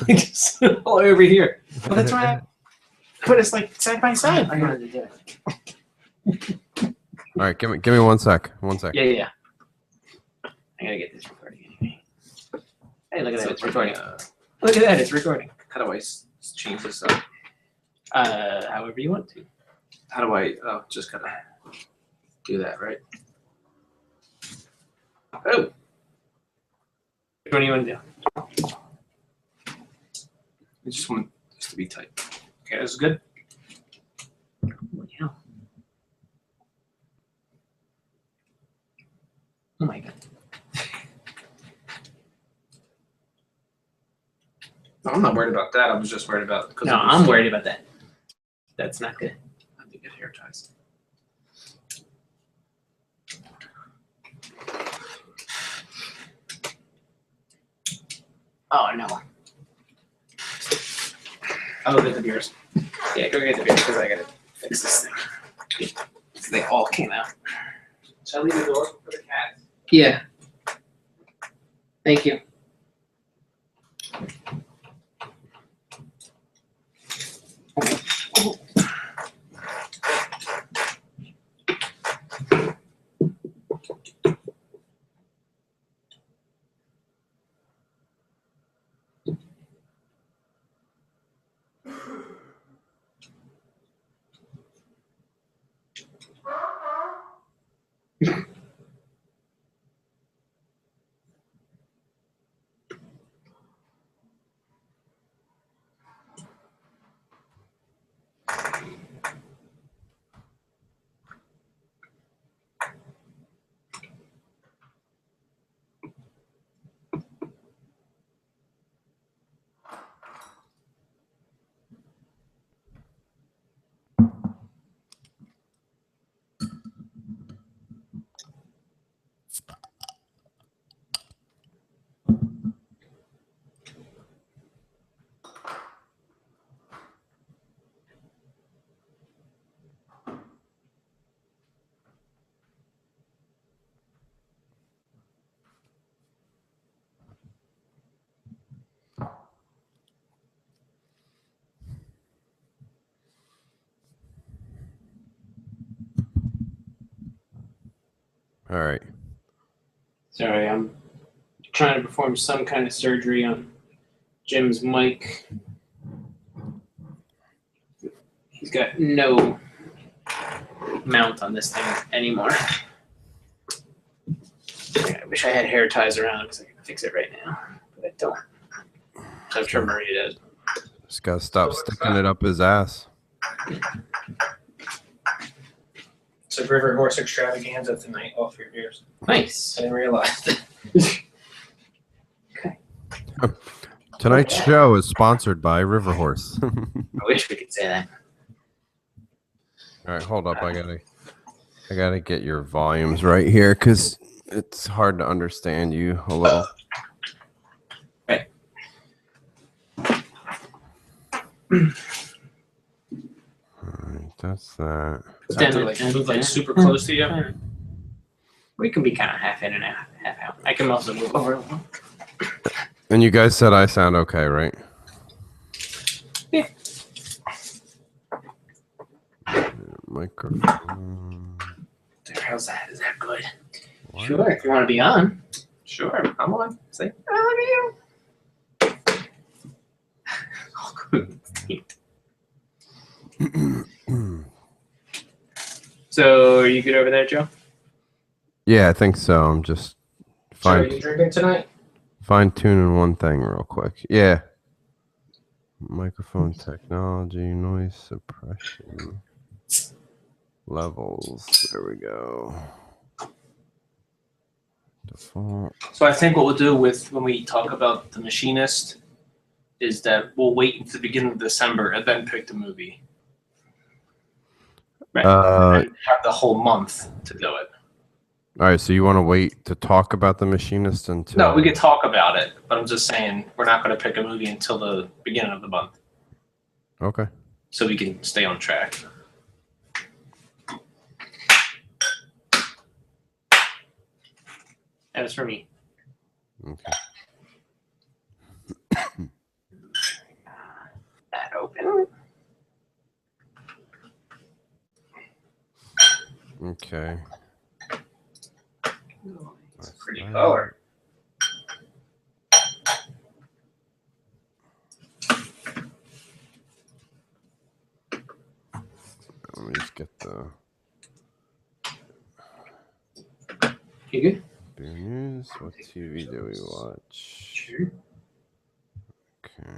Just all over here. Well, that's why I put us like side by side. I wanted to do it. All right, give me 1 sec. 1 sec. Yeah. I gotta get this recording anyway. Hey, look at that, it's recording. Look at that, it's recording. How do I change this up? However you want to. How do I? Oh, just gotta do that, right? Oh. What do you want to do? I just want this to be tight. Okay, this is good. Holy hell. Oh my god. No, I'm not worried about that. I was just worried about. No, I'm worried about that. That's not good. I have to get hair ties. Oh no. I'll go get the beers. Yeah, go get the beer because I gotta fix this thing. They all came out. Shall I leave the door for the cat? Yeah. Thank you. All right. Sorry, I'm trying to perform some kind of surgery on Jim's mic. He's got no mount on this thing anymore. I wish I had hair ties around because I can fix it right now, but I don't. I'm sure Marie does. Just gotta stop sticking it up his ass. It's a River Horse extravaganza tonight, all 3 beers. Nice. I didn't realize that. Okay. Tonight's show is sponsored by River Horse. All I wish we could say that. right, hold up. I gotta get your volumes right here because it's hard to understand you a little. Right. All right, that's that. Does that have to, like, move like super close to you? We can be kind of half in and half out. I can also move over a little. And you guys said I sound okay, right? Yeah. Microphone. How's that? Is that good? What? Sure, if you want to be on. Sure, I'm on. See? Oh, look at you. Oh, good. So, are you good over there, Joe? Yeah, I think so. I'm just So are you drinking tonight? fine tuning one thing real quick. Yeah. Microphone technology, noise suppression levels. There we go. Default. So I think what we'll do with when we talk about The Machinist is that we'll wait until the beginning of December and then pick the movie. Right. And have the whole month to do it. All right, so you want to wait to talk about The Machinist until... No, we could talk about it, but I'm just saying we're not going to pick a movie until the beginning of the month. Okay. So we can stay on track. That was for me. Okay. Okay. It's a pretty color. Let me just get the You good? beer news. What TV do we watch? Sure. Okay.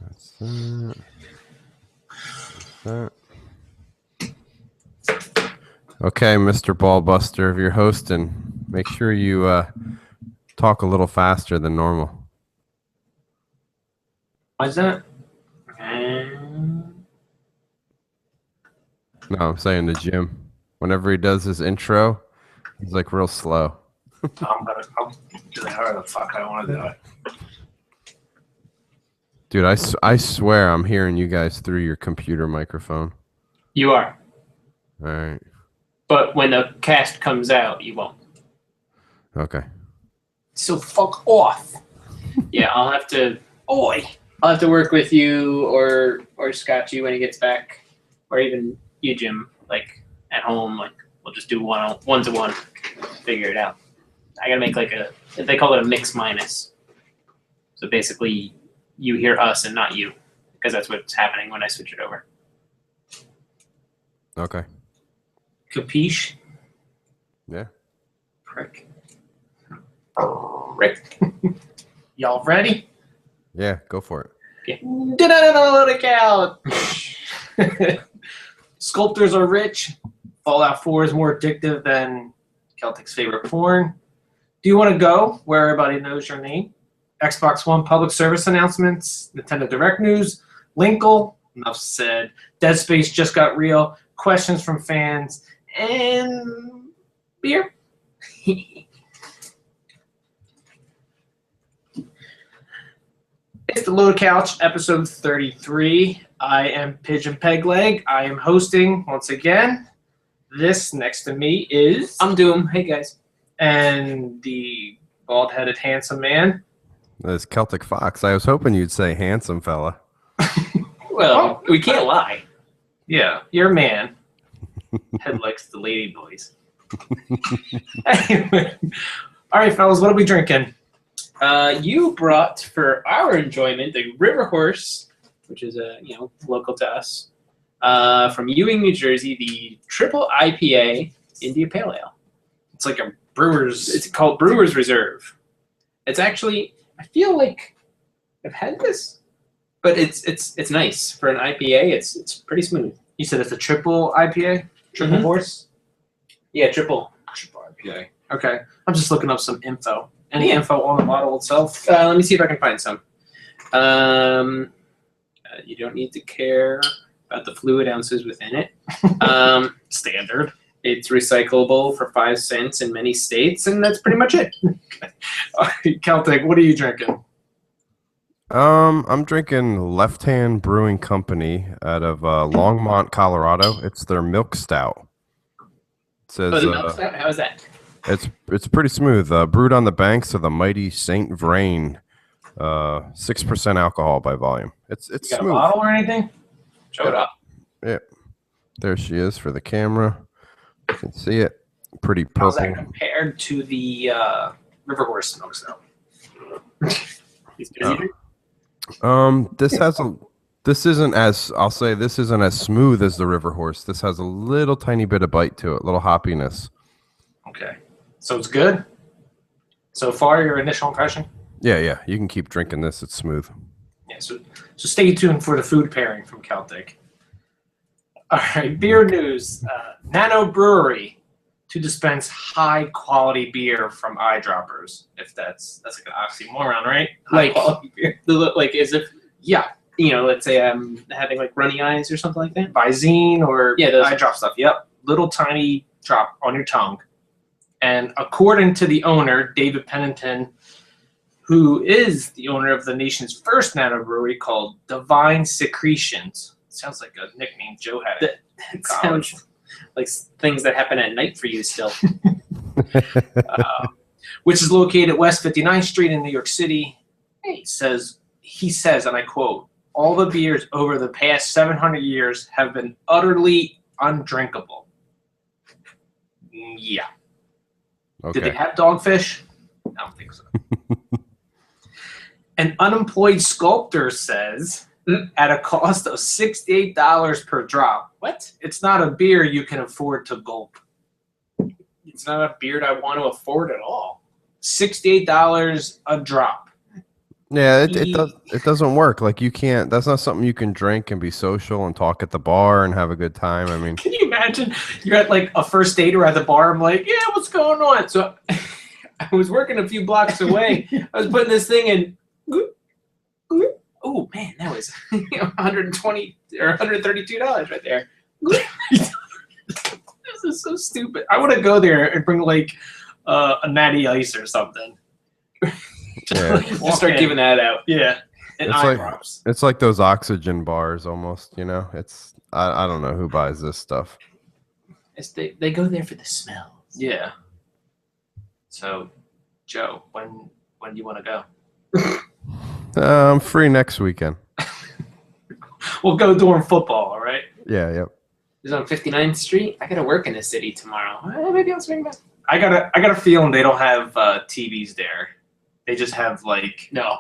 That's that. That's that. Okay, Mr. Ballbuster, if you're hosting, make sure you talk a little faster than normal. Why's that? No, I'm saying the Jim. Whenever he does his intro, he's like real slow. I'll do it however the fuck I want to do it. Dude, I swear I'm hearing you guys through your computer microphone. You are. All right. But when the cast comes out, you won't. Okay. So fuck off. Yeah, I'll have to work with you or Scotchy when he gets back, or even you, Jim, like at home. Like we'll just do one-to-one, figure it out. I gotta make like they call it a mix minus. So basically, you hear us and not you, because that's what's happening when I switch it over. Okay. Capiche? Yeah. Prick. Rick. Y'all ready? Yeah, go for it. Yeah. Look out! Sculptors are rich. Fallout 4 is more addictive than Celtic's favorite porn. Do you want to go where everybody knows your name? Xbox One public service announcements, Nintendo Direct news, Linkle, enough said, Dead Space just got real, questions from fans, and beer. It's the Load Couch, episode 33. I am Pigeon Pegleg. I am hosting once again. This next to me is... I'm Doom. Hey, guys. And the bald-headed handsome man. That's Celtic Fox. I was hoping you'd say handsome fella. Well, we can't lie. Yeah, you're a man. Head likes the lady boys. Anyway. All right, fellas, what are we drinking? You brought for our enjoyment the River Horse, which is local to us, from Ewing, New Jersey, the triple IPA India Pale Ale. It's like a brewer's. It's called Brewer's Reserve. It's actually, I feel like I've had this, but it's nice for an IPA. It's pretty smooth. You said it's a triple IPA? Triple horse? Yeah, triple. Triple IPA. Okay. I'm just looking up some info. Any info on the bottle itself? Let me see if I can find some. You don't need to care about the fluid ounces within it. Standard. It's recyclable for 5 cents in many states, and that's pretty much it. All right, Celtic, what are you drinking? I'm drinking Left Hand Brewing Company out of Longmont, Colorado. It's their milk stout. It says how is that? it's pretty smooth. Brewed on the banks of the mighty Saint Vrain. 6% alcohol by volume. It's You got smooth. a bottle or anything? Show it up. Yeah, there she is for the camera. You can see it. Pretty How's purple. that compared to the River Horse milk stout? He's busy. This isn't as smooth as the River Horse. This has a little tiny bit of bite to it, little hoppiness. Okay. So it's good? So far, your initial impression? Yeah, you can keep drinking this. It's smooth. Yeah, so stay tuned for the food pairing from Celtic. All right, beer news. Nano Brewery to dispense high-quality beer from eyedroppers. If that's like an oxymoron, right? Like, High-quality beer. like as if, Yeah, let's say I'm having like runny eyes or something like that. Visine or those eye drop stuff. Yep, little tiny drop on your tongue. And according to the owner, David Pennington, who is the owner of the nation's first nano brewery called Divine Secretions. Sounds like a nickname Joe had. It sounds like things that happen at night for you still. Which is located at West 59th Street in New York City. He says, and I quote, "All the beers over the past 700 years have been utterly undrinkable. Yeah. Okay. Did they have dogfish? I don't think so. An unemployed sculptor says at a cost of $68 per drop. What? It's not a beer you can afford to gulp. It's not a beard I want to afford at all. $68 a drop. Yeah, it doesn't work. Like you can't. That's not something you can drink and be social and talk at the bar and have a good time. I mean, Can you imagine? You're at like a first date or at the bar. I'm like, yeah, what's going on? So I was working a few blocks away. I was putting this thing in. Oh man, that was $120 or $132 right there. This is so stupid. I want to go there and bring like a natty ice or something. yeah, Just start giving that out. Yeah. And It's eye like- drops. it's like those oxygen bars almost. You know, it's I don't know who buys this stuff. They go there for the smells. Yeah. So, Joe, when do you want to go? I'm free next weekend. We'll go during football, all right? Yeah, yep. It's on 59th Street. I gotta work in the city tomorrow. Maybe I'll swing by. I got a feeling they don't have TVs there. They just have like No,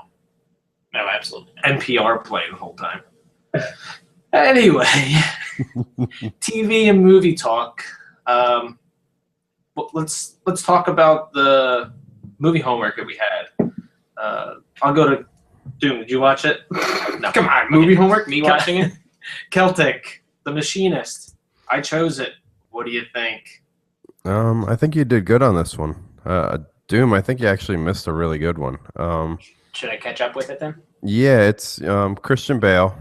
absolutely. NPR playing the whole time. Anyway, TV and movie talk. Let's talk about the movie homework that we had. I'll go to Doom. Did you watch it? No. Come on, movie homework. Me watching it? Celtic, The Machinist. I chose it. What do you think? I think you did good on this one. Doom, I think you actually missed a really good one. Should I catch up with it then? Yeah, it's Christian Bale.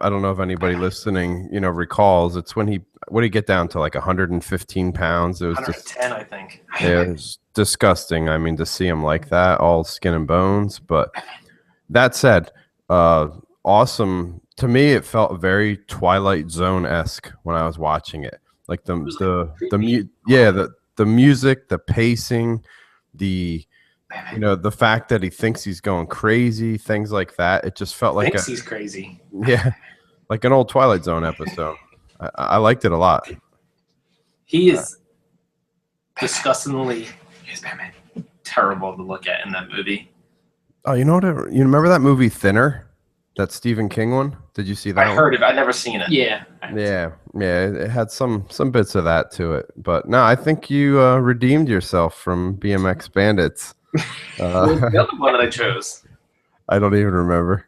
I don't know if anybody listening, recalls. It's when he what did he get down to, like 115 pounds? It was just 110, I think. it was disgusting. I mean, to see him like that, all skin and bones. But that said, awesome. To me, it felt very Twilight Zone-esque when I was watching it. Like the music, the pacing, the fact that he thinks he's going crazy, things like that. It just felt like He's crazy. yeah, like an old Twilight Zone episode. I liked it a lot. He is disgustingly terrible to look at in that movie. Oh, you know what? You remember that movie Thinner? That Stephen King one? Did you see that? I heard of it. I've never seen it. Yeah. Yeah. It had some bits of that to it, but no, I think you redeemed yourself from BMX Bandits. What was the other one that I chose? I don't even remember.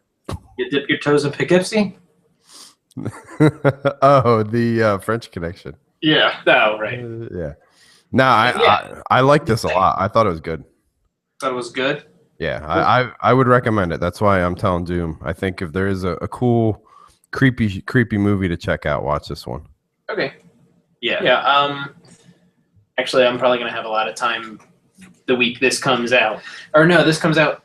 You dip your toes in Poughkeepsie? Oh, the French Connection. Yeah. Oh, right. Yeah. No, I like this a lot. I thought it was good. Thought it was good. Yeah, I would recommend it. That's why I'm telling Doom. I think if there is a cool, creepy movie to check out, watch this one. Okay. Yeah. Yeah. Actually, I'm probably gonna have a lot of time the week this comes out. Or no, this comes out.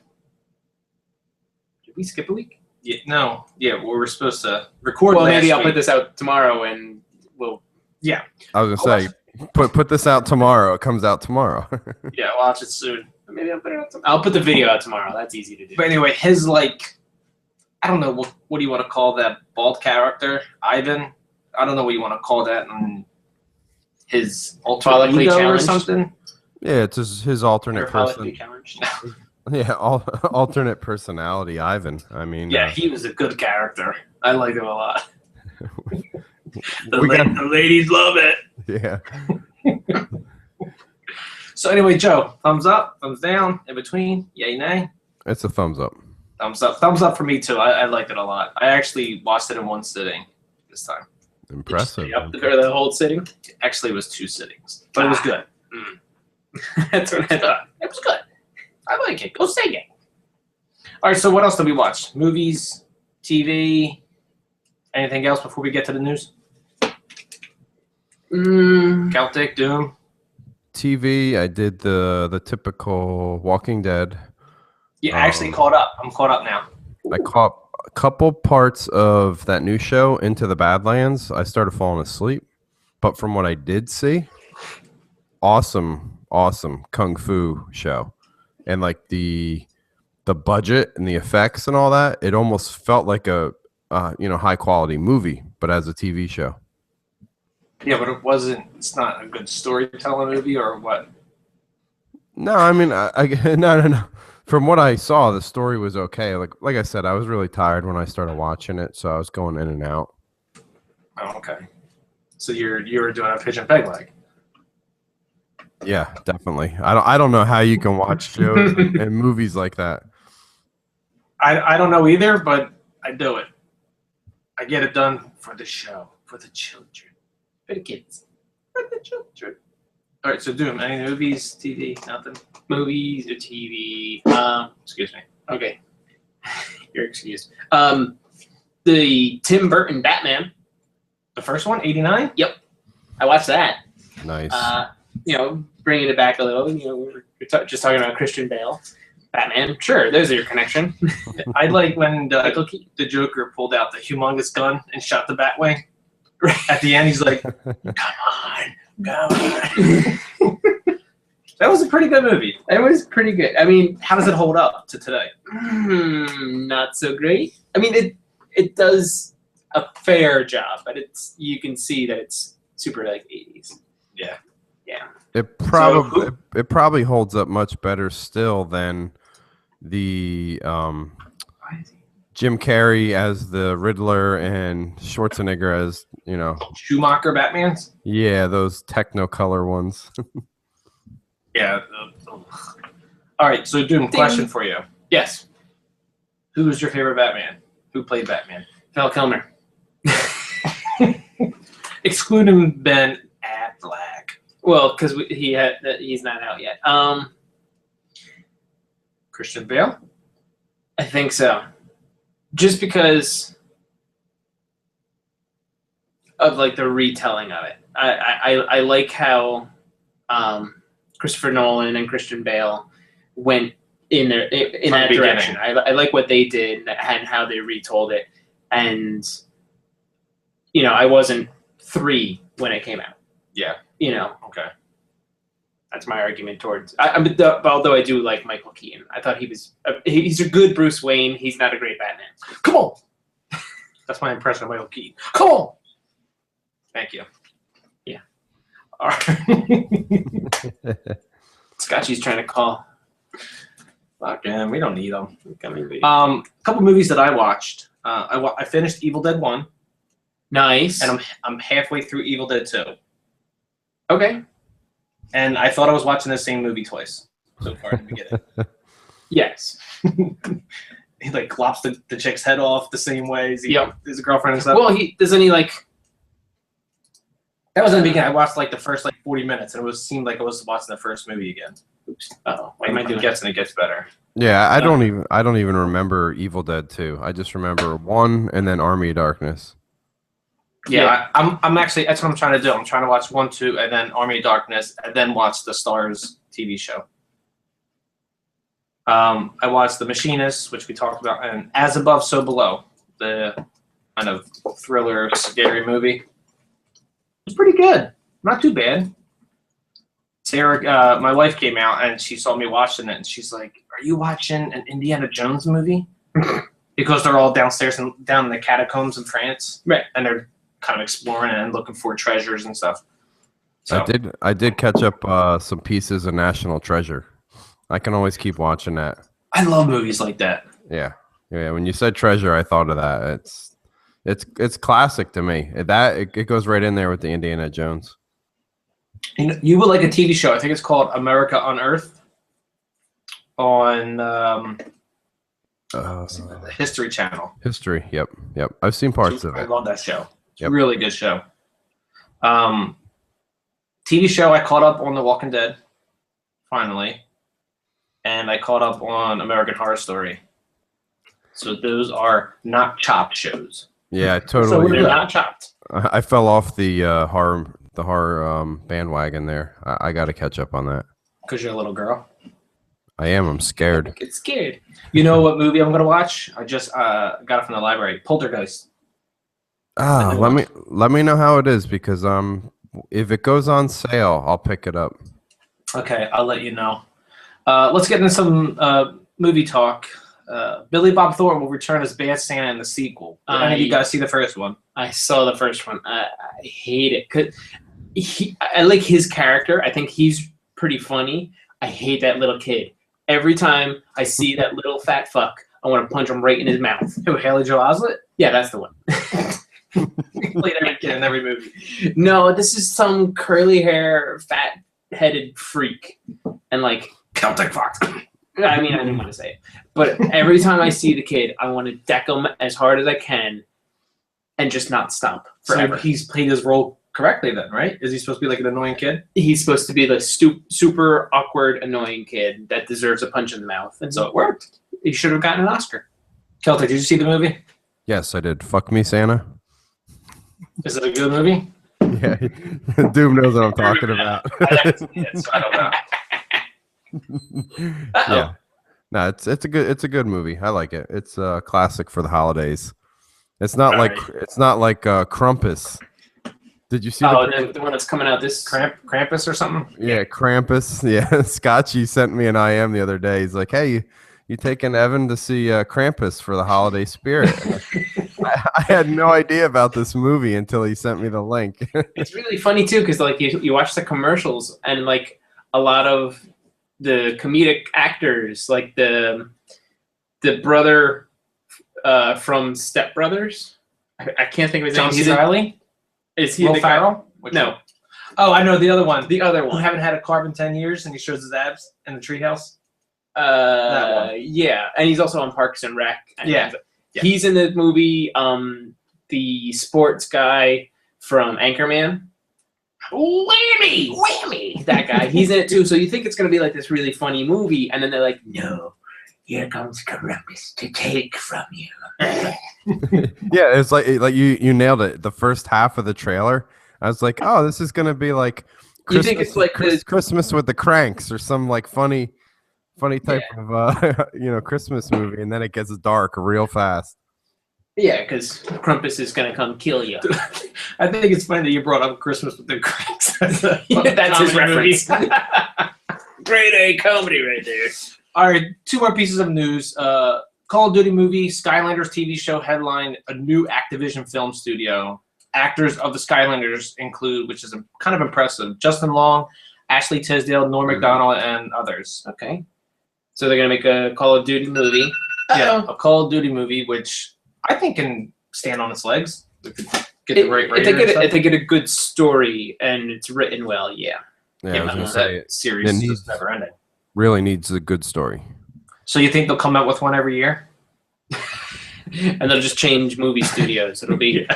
Did we skip a week? Yeah. No. Yeah. We were supposed to record. Well, last maybe I'll week. put this out tomorrow, and we'll. Yeah. I was gonna say, put this out tomorrow. It comes out tomorrow. Yeah. Watch it soon. Maybe I'll put it out tomorrow. I'll put the video out tomorrow. That's easy to do. But anyway, his I don't know what do you want to call that bald character, Ivan? I don't know what you want to call that. And his alter Apocalyptic ego or challenged? something. Yeah, it's his alternate Or politically person. challenged. Yeah, alternate personality, Ivan. I mean, Yeah, he was a good character. I liked him a lot. We got- The ladies love it. yeah. So anyway, Joe, thumbs up, thumbs down, in between, yay, nay. It's a thumbs up. Thumbs up for me too. I liked it a lot. I actually watched it in one sitting this time. Impressive. Yep, the whole sitting. Actually, it was 2 sittings, but it was good. That's what I thought. It was good. I like it. Go say it. All right. So what else did we watch? Movies, TV, anything else before we get to the news? Celtic, Doom. TV, I did the typical Walking Dead. Yeah, I actually caught up. I'm caught up now. I caught a couple parts of that new show, Into the Badlands. I started falling asleep, but from what I did see, awesome kung fu show, and like the budget and the effects and all that, it almost felt like a high quality movie, but as a TV show. Yeah, but it wasn't. It's not a good storytelling movie, or what? No, I mean, no. From what I saw, the story was okay. Like I said, I was really tired when I started watching it, so I was going in and out. Oh, okay. So you were doing a pigeon peg leg. Yeah, definitely. I don't know how you can watch shows and movies like that. I don't know either, but I do it. I get it done for the show, for the children, For the kids. for the children. All right, so Doom. Any movies, TV, nothing? Movies or TV. Excuse me. Okay. You're excused. The Tim Burton Batman. The first one, 89? I watched that. Nice. Bringing it back a little. We're just talking about Christian Bale. Batman. Sure, there's your connection. I like when the Joker pulled out the humongous gun and shot the Batwing. At the end, he's like, "Come on, come on." That was a pretty good movie. It was pretty good. I mean, How does it hold up to today? not so great. I mean, it does a fair job, but you can see that it's super like 80s. Yeah. It probably holds up much better still than the Jim Carrey as the Riddler and Schwarzenegger as Schumacher Batmans? yeah, those Technicolor ones. Yeah. All right, so Doom, question for you. Yes, Who was your favorite Batman? Who played Batman? Val Kilmer. Excluding Ben Affleck. Well, because he's not out yet. Christian Bale? I think so. Just because of like the retelling of it. I like how Christopher Nolan and Christian Bale went in that direction. I like what they did and how they retold it. And I wasn't 3 when it came out. Yeah. Okay. That's my argument towards. Although I do like Michael Keaton, I thought he's a good Bruce Wayne. He's not a great Batman. Come on. That's my impression of Michael Keaton. Come on. Thank you. Yeah. All right. Scotchy's trying to call. Fuck him. We don't need him. Coming. Couple movies that I watched. I finished Evil Dead 1, Nice. and I'm halfway through Evil Dead 2. Okay. And I thought I was watching the same movie twice so far in the beginning. Yes. He like lops the chick's head off the same way as Yep. his girlfriend and stuff. Well, doesn't he like? That was in the beginning. I watched like the first 40 minutes, and seemed like I was watching the first movie again. Oops. Oh, Like it gets better. Yeah, I don't even remember Evil Dead 2. I just remember 1 and then Army of Darkness. Yeah, I'm actually, that's what I'm trying to do. I'm trying to watch 1, 2, and then Army of Darkness, and then watch the Stars TV show. I watched The Machinist, which we talked about, and As Above, So Below, the kind of thriller, scary movie. It's pretty good. Not too bad. Sarah, my wife came out, and she saw me watching it, and she's like, "Are you watching an Indiana Jones movie?" Because they're all downstairs and down in the catacombs in France. Right. And they're kind of exploring and looking for treasures and stuff. So I did catch up some pieces of National Treasure. I can always keep watching that. I love movies like that. Yeah. When you said Treasure, I thought of that. It's classic to me. It goes right in there with the Indiana Jones. You would like a TV show. I think it's called America on Earth on the History Channel. History. Yep. I've seen parts of I it. love that show. It's Yep. a really good show. TV show, I caught up on The Walking Dead, finally. And I caught up on American Horror Story. So those are not chopped shows. Yeah, So totally. we're not chopped. I fell off the horror bandwagon there. I got to catch up on that. Because you're a little girl. I am. I'm scared. Get scared. You know what movie I'm going to watch? I just got it from the library. Poltergeist. Let me know how it is because if it goes on sale, I'll pick it up. Okay, I'll let you know. Let's get into some movie talk. Billy Bob Thornton will return as Bad Santa in the sequel. I think you got to see the first one. I saw the first one. I hate it because I like his character. I think he's pretty funny. I hate that little kid. Every time I see that little fat fuck, I want to punch him right in his mouth. Who, Haley Joel Osment? Yeah, that's the one. Played every kid in every movie. No, this is some curly hair, fat-headed freak, and like Celtic Fox. I mean, I didn't want to say it, but every time I see the kid, I want to deck him as hard as I can, and just not stop forever. So he's played his role correctly then, right? Is he supposed to be like an annoying kid? He's supposed to be the super awkward, annoying kid that deserves a punch in the mouth, and so it worked. He should have gotten an Oscar. Celtic, did you see the movie? Yes, I did. Fuck me, Santa. Is it a good movie? Yeah, Doom knows what I'm talking about. I haven't seen it, so I don't know. Yeah, no, it's a good movie. I like it. It's a classic for the holidays. It's not like Krampus. Did you see? The one that's coming out this Krampus or something? Yeah, Krampus. Yeah, Scotchy sent me an IM the other day. He's like, "Hey, you taking Evan to see Krampus for the holiday spirit?" I had no idea about this movie until he sent me the link. It's really funny too, because like you watch the commercials and like a lot of the comedic actors, like the brother from Step Brothers. I can't think of his name. John C. Reilly? Is he Will the guy? Ferrell? No. Oh, I know the other one. The other Who one. haven't had a carb in 10 years and he shows his abs in the treehouse? Yeah, and he's also on Parks and Rec. Yeah. He's in the movie, the sports guy from Anchorman. Whammy! That guy. He's in it too. So you think it's going to be like this really funny movie, and then they're like, no, here comes Columbus to take from you. Yeah, it's like you nailed it. The first half of the trailer, I was like, oh, this is going to be like You think it's like Christmas with the Cranks or some like funny type of Christmas movie, and then it gets dark real fast. Yeah, because Krampus is gonna come kill you. I think it's funny that you brought up Christmas with the Cranks. That's his reference. Grade A comedy right there. All right, two more pieces of news. Call of Duty movie, Skylanders TV show headline, a new Activision film studio. Actors of the Skylanders include, which is kind of impressive, Justin Long, Ashley Tisdale, Norm Macdonald, and others. Okay. So they're gonna make a Call of Duty movie. Yeah, a Call of Duty movie, which I think can stand on its legs. Get the right if they get a good story and it's written well, yeah. Yeah, I was gonna say that series is just never ending. Really needs a good story. So you think they'll come out with one every year? And they'll just change movie studios. It'll be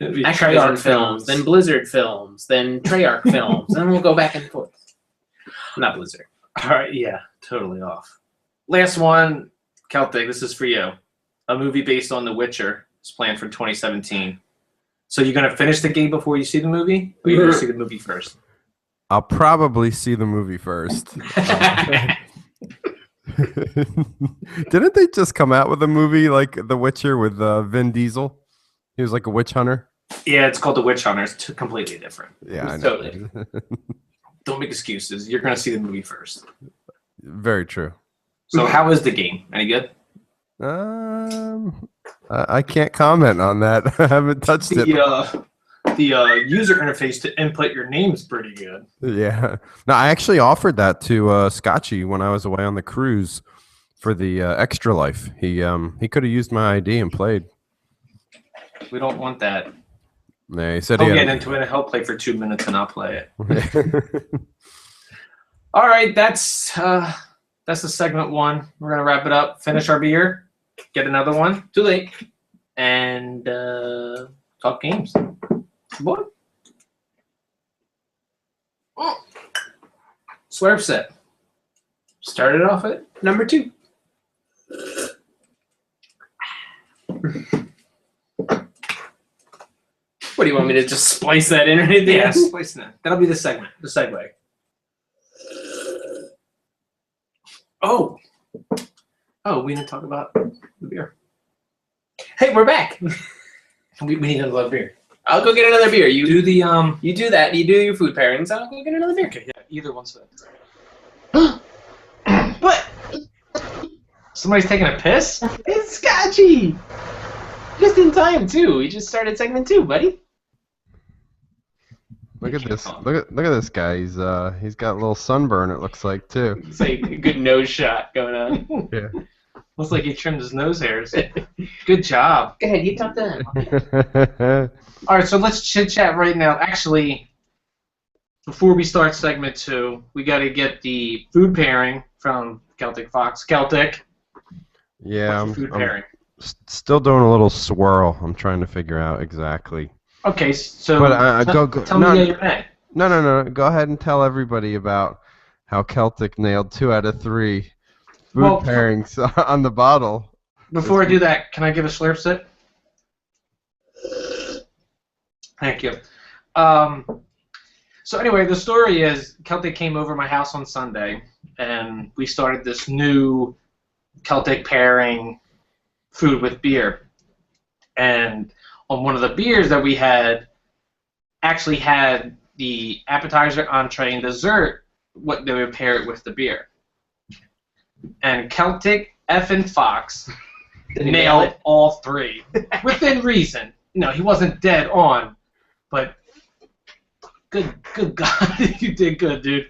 Treyarch Activision films, then Blizzard films, then Treyarch films, and we'll go back and forth. Not Blizzard. All right, yeah, totally off. Last one, Celtic, this is for you. A movie based on The Witcher is planned for 2017. So you're going to finish the game before you see the movie? Or you're going to see the movie first? I'll probably see the movie first. Didn't they just come out with a movie like The Witcher with Vin Diesel? He was like a witch hunter. Yeah, it's called The Witch Hunter. It's completely different. Yeah, I know. Totally. Don't make excuses. You're going to see the movie first. Very true. So how is the game? Any good? I can't comment on that. I haven't touched it. The user interface to input your name is pretty good. Yeah. No, I actually offered that to Scotchy when I was away on the cruise for the Extra Life. He could have used my ID and played. We don't want that. Yeah, he said He'll get into it and he'll play for 2 minutes and I'll play it. All right, that's the segment one. We're gonna wrap it up. Finish our beer. Get another one. Too late. And talk games. What? Swerve set. Started off at number 2. What do you want me to just splice that in or anything? Yeah, splice that. That'll be the segment. The segue. Oh, we didn't talk about the beer. Hey, we're back. We need another beer. I'll go get another beer. You Do the You do that. You do your food pairings. I'll go get another beer. Okay, yeah, either one's good. What? Somebody's taking a piss? It's Scotchy! Just in time, too. We just started segment 2, buddy. Look at this. Look at this guy. He's got a little sunburn. It looks like too. It's like a good nose shot going on. Yeah. Looks like he trimmed his nose hairs. Good job. Go ahead, you talk to them. All right, so let's chit chat right now. Actually, before we start segment 2, we got to get the food pairing from Celtic Fox. Celtic, Yeah, what's your food pairing? still doing a little swirl. I'm trying to figure out exactly. Okay, so But go. tell no, me yeah, your name. no. Go ahead and tell everybody about how Celtic nailed 2 out of 3 food Well, pairings on the bottle. Before I do that, can I give a slurp sip? Thank you. So anyway, the story is Celtic came over my house on Sunday, and we started this new Celtic pairing food with beer. And on one of the beers that we had, actually had the appetizer, entree, and dessert, what they would pair it with the beer. And Celtic effing Fox nailed all 3 within reason. No, he wasn't dead on, but good God, you did good, dude.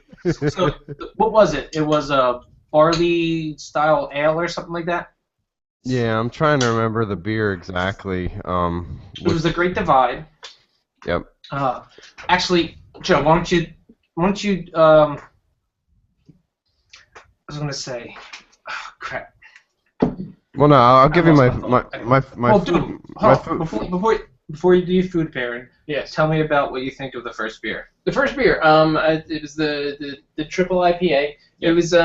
So what was it? It was a barley style ale or something like that. Yeah, I'm trying to remember the beer exactly. It was the Great Divide. Yep. Actually, Joe, why don't you I was gonna say, oh, crap. Well, no, I'll give you my Well, food. dude, My hold on. food. Before you do your food pairing, Yes. tell me about what you think of the first beer. The first beer, it was the triple IPA. It was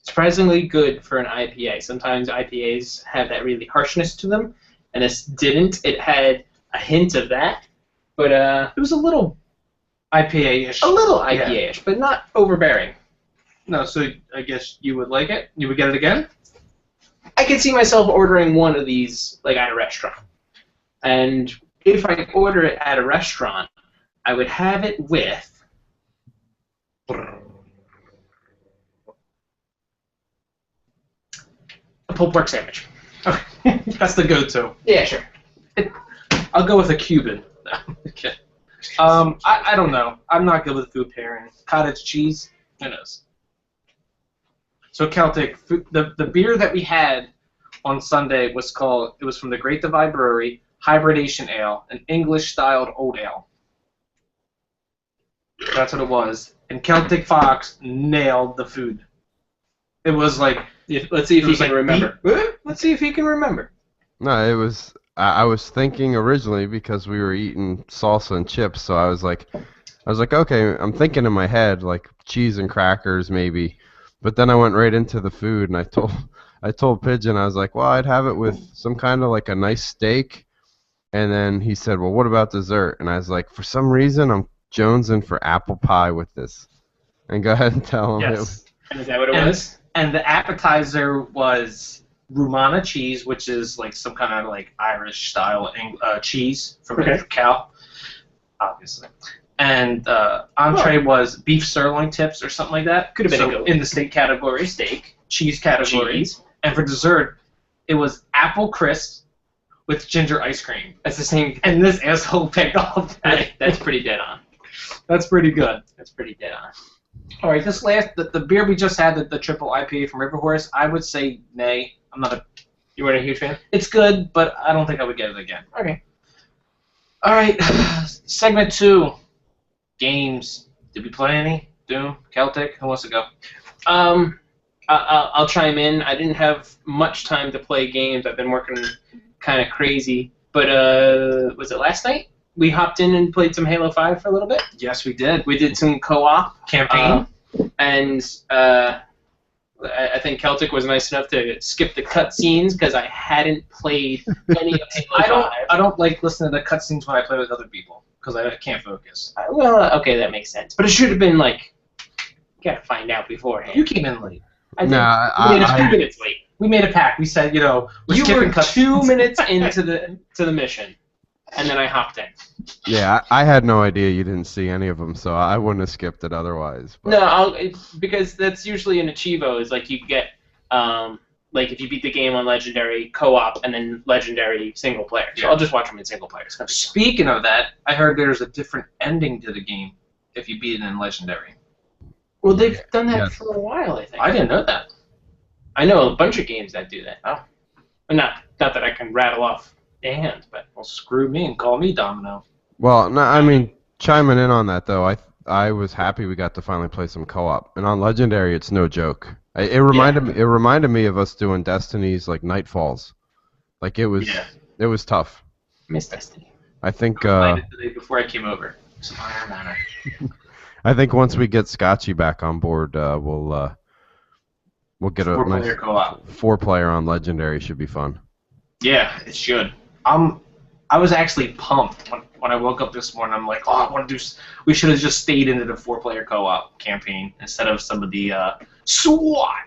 surprisingly good for an IPA. Sometimes IPAs have that really harshness to them, and this didn't. It had a hint of that, but It was a little IPA-ish. a little IPA-ish, but not overbearing. No, so I guess you would like it? You would get it again? I could see myself ordering one of these like at a restaurant, and if I order it at a restaurant, I would have it with a pulled pork sandwich. That's the go-to. Yeah, sure. I'll go with a Cuban. No, okay. I don't know. I'm not good with food pairing. Cottage cheese, who knows? So Celtic, the beer that we had on Sunday was from the Great Divide Brewery, Hybridation Ale, an English-styled old ale. That's what it was. And Celtic Fox nailed the food. It was like, Let's see if It he was can like remember. Let's see if he can remember. No, it was. I was thinking originally because we were eating salsa and chips, so I was like, okay, I'm thinking in my head like cheese and crackers maybe, but then I went right into the food, and I told Pigeon, I was like, well, I'd have it with some kind of like a nice steak, and then he said, well, what about dessert? And I was like, for some reason, I'm jonesing for apple pie with this, and go ahead and tell him. yes. And is that what it was? And the appetizer was Rumana cheese, which is like some kind of like Irish style cheese from a cow, obviously. And entree was beef sirloin tips or something like that. Could have been a so goat. in the steak category, Steak. cheese category. Cheese. And for dessert, it was apple crisp with ginger ice cream. That's the same. And this asshole picked all that. That's pretty dead on. That's pretty good. That's pretty dead on. All right, this last the beer we just had, the triple IPA from River Horse, I would say nay. I'm not a. You weren't a huge fan? It's good, but I don't think I would get it again. Okay. All right, segment 2, games. Did we play any? Doom, Celtic. Who wants to go? I'll chime in. I didn't have much time to play games. I've been working kind of crazy. But was it last night? We hopped in and played some Halo 5 for a little bit. Yes, we did. We did some co-op. Campaign. And I think Celtic was nice enough to skip the cutscenes because I hadn't played any of Halo 5. I don't like listening to the cutscenes when I play with other people because I can't focus. Well, okay, that makes sense. But it should have been like, you gotta find out beforehand. You came in late. I did. Nah, We made a few minutes late. We made a pact. We said, we're You were skipping 2 cutscenes. minutes into the mission, and then I hopped in. Yeah, I had no idea you didn't see any of them, so I wouldn't have skipped it otherwise. But. No, because that's usually an Achievo is like you get like if you beat the game on Legendary co-op and then Legendary single player. So Yeah. I'll just watch them in single player. It's gonna be fun. Speaking of that, I heard there's a different ending to the game if you beat it in Legendary. Well, they've done that Yes. for a while, I think. I didn't know that. I know a bunch of games that do that. Oh, not that I can rattle off a hand, but Well, screw me and call me Domino. Well, no, I mean, chiming in on that though, I was happy we got to finally play some co-op, and on Legendary, it's no joke. It reminded me of us doing Destiny's like Nightfalls, like it was tough. Miss Destiny. I think I played it today before I came over. Some Iron Manor. I think once we get Scotchy back on board, we'll get a 4-player nice co-op. 4-player on Legendary. Should be fun. Yeah, it should. I was actually pumped when I woke up this morning. I'm like, oh, I want to do. We should have just stayed into the 4-player co-op campaign instead of some of the SWAT,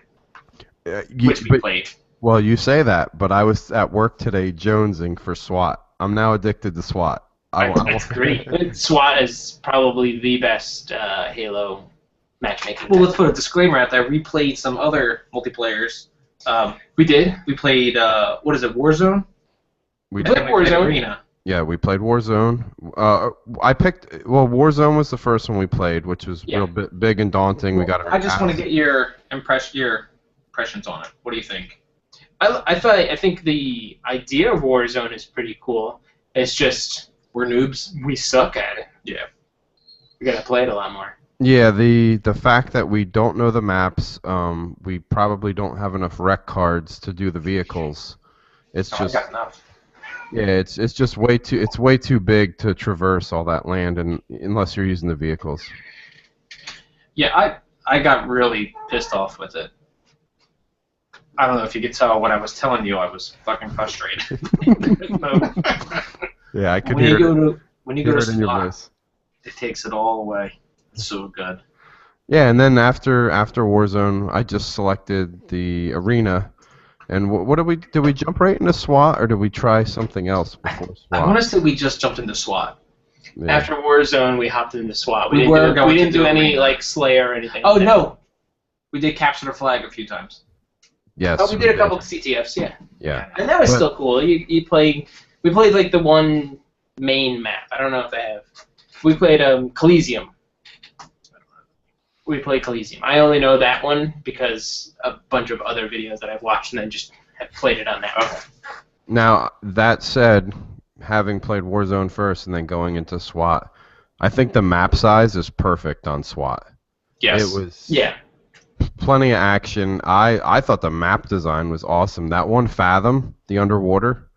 which we played. Well, you say that, but I was at work today jonesing for SWAT. I'm now addicted to SWAT. That's great. SWAT is probably the best Halo matchmaking. Well, let's put a disclaimer out there. We played some other multiplayers. We did. We played what is it, Warzone? We played And we played Warzone. Arena. Yeah, we played Warzone. I picked. Well, Warzone was the first one we played, which was Yeah. real big and daunting. We got. I just want to get your impressions on it. What do you think? I think the idea of Warzone is pretty cool. It's just We're noobs. we suck at it. Yeah. We gotta play it a lot more. Yeah, the fact that we don't know the maps, we probably don't have enough rec cards to do the vehicles. It's I just got enough. yeah, it's just way too big to traverse all that land, and unless you're using the vehicles. Yeah, I got really pissed off with it. I don't know if you could tell when I was telling you I was fucking frustrated. Yeah, I could when hear you go to it in your SWAT, voice. it takes it all away. It's so good. Yeah, and then after Warzone, I just selected the arena. And what did we jump right into SWAT, or did we try something else before I SWAT? want to say we just jumped into SWAT. Yeah. After Warzone, we hopped into SWAT. We were going we to didn't do do any Arena. like Slayer or anything. Oh like that. no, we did capture the flag a few times. Yes. Oh, we did a couple of CTFs, yeah. Yeah. And that was But- still cool. We played like the one main map. I don't know if they have. We played Coliseum. We played Coliseum. I only know that one because a bunch of other videos that I've watched and then just have played it on that one. Now, that said, having played Warzone first and then going into SWAT, I think the map size is perfect on SWAT. Yes. It was Yeah. plenty of action. I thought the map design was awesome. That one Fathom, the underwater,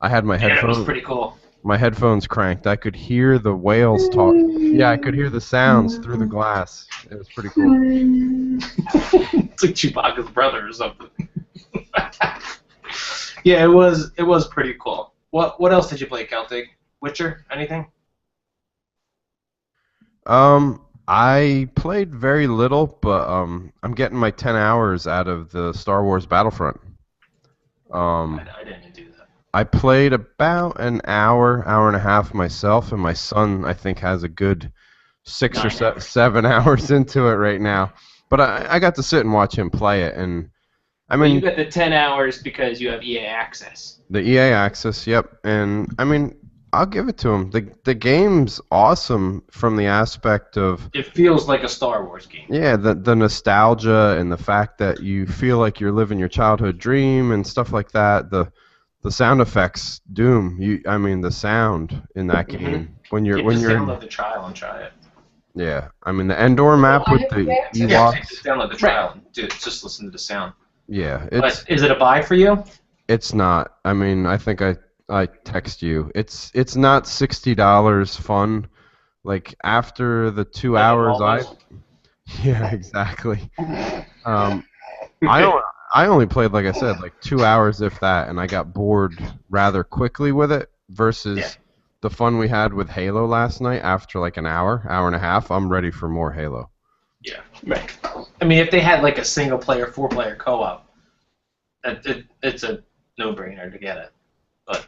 I had my Yeah, it was headphones pretty cool. my headphones cranked. I could hear the whales talk. Yeah, I could hear the sounds through the glass. It was pretty cool. It's like Chewbacca's brother or something. Yeah, it was pretty cool. What else did you play, Celtic? Witcher? Anything? I played very little, but I'm getting my 10 hours out of the Star Wars Battlefront. I didn't do that. I played about an hour and a half myself, and my son, I think, has a good 6 or 7 hours into it right now. But I got to sit and watch him play it, and I But you mean, got the 10 hours because you have EA access. the EA access, yep. And I mean, I'll give it to him. The game's awesome from the aspect of It feels like a Star Wars game. yeah, the nostalgia and the fact that you feel like you're living your childhood dream and stuff like that. The sound effects, Doom. I mean, the sound in that game when you're Just in, download the trial and try it. yeah. I mean, the Endor map with the Yeah, Ewoks. just download the trial and just listen to the sound. Yeah, But is it a buy for you? it's not. I mean, I think I text you. It's not $60 fun. Like after the 2 hours yeah, exactly. I only played, like I said, like 2 hours if that, and I got bored rather quickly with it versus the fun we had with Halo last night after like an hour and a half. I'm ready for more Halo. Yeah. Right. I mean, if they had like a single player, 4-player co-op, it's a no-brainer to get it. But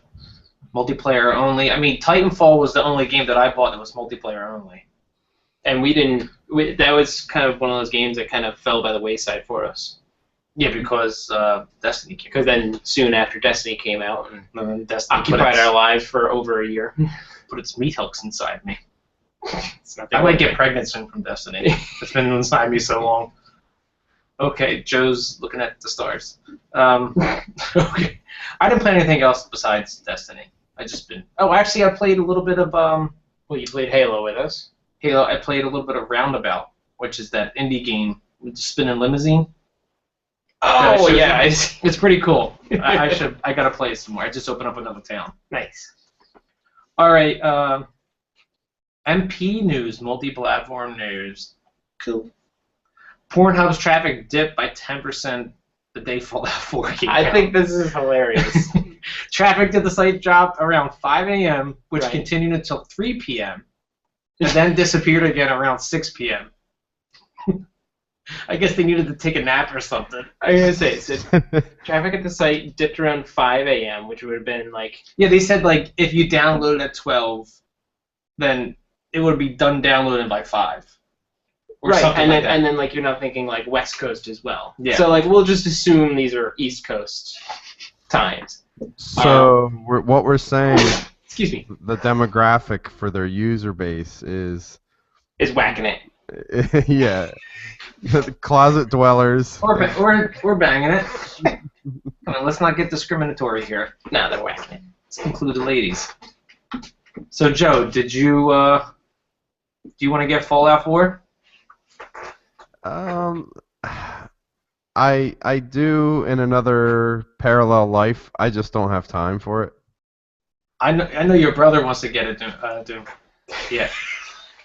multiplayer only. I mean, Titanfall was the only game that I bought that was multiplayer only. And that was kind of one of those games that kind of fell by the wayside for us. Yeah, because Destiny came. Because then soon after Destiny came out and And then Destiny occupied our lives for over a year. put its meat hooks inside me. It's not I might get pregnant soon from Destiny. It's been inside me so long. Okay, Joe's looking at the stars. Okay, I didn't play anything else besides Destiny. I just been. Oh, actually, I played a little bit of Well, you played Halo with us. Halo. I played a little bit of Roundabout, which is that indie game with the spinning limousine. Oh showed yeah, you? it's It's pretty cool. I gotta play it some more. I just opened up another town. nice. All right. MP news, multi-platform news. Cool. Pornhub's traffic dipped by 10% the day Fallout 4 came out. I think this is hilarious. Traffic to the site dropped around 5 a.m., which Right. continued until 3 p.m., and then disappeared again around 6 p.m. I guess they needed to take a nap or something. I was gonna say, so traffic at the site dipped around 5 a.m., which would have been like Yeah, they said, like, if you downloaded at 12, then it would be done downloading by 5. Or right, something and like then that. and then like you're not thinking like West Coast as well. Yeah. So like we'll just assume these are East Coast times. So what we're saying, Excuse me, the demographic for their user base is, is whacking it. yeah, the closet dwellers. We're banging it. Come on, let's not get discriminatory here. No, they're whacking it. Let's include the ladies. So, Joe, do you want to get Fallout 4? I do in another parallel life. I just don't have time for it. I know your brother wants to get it. Yeah.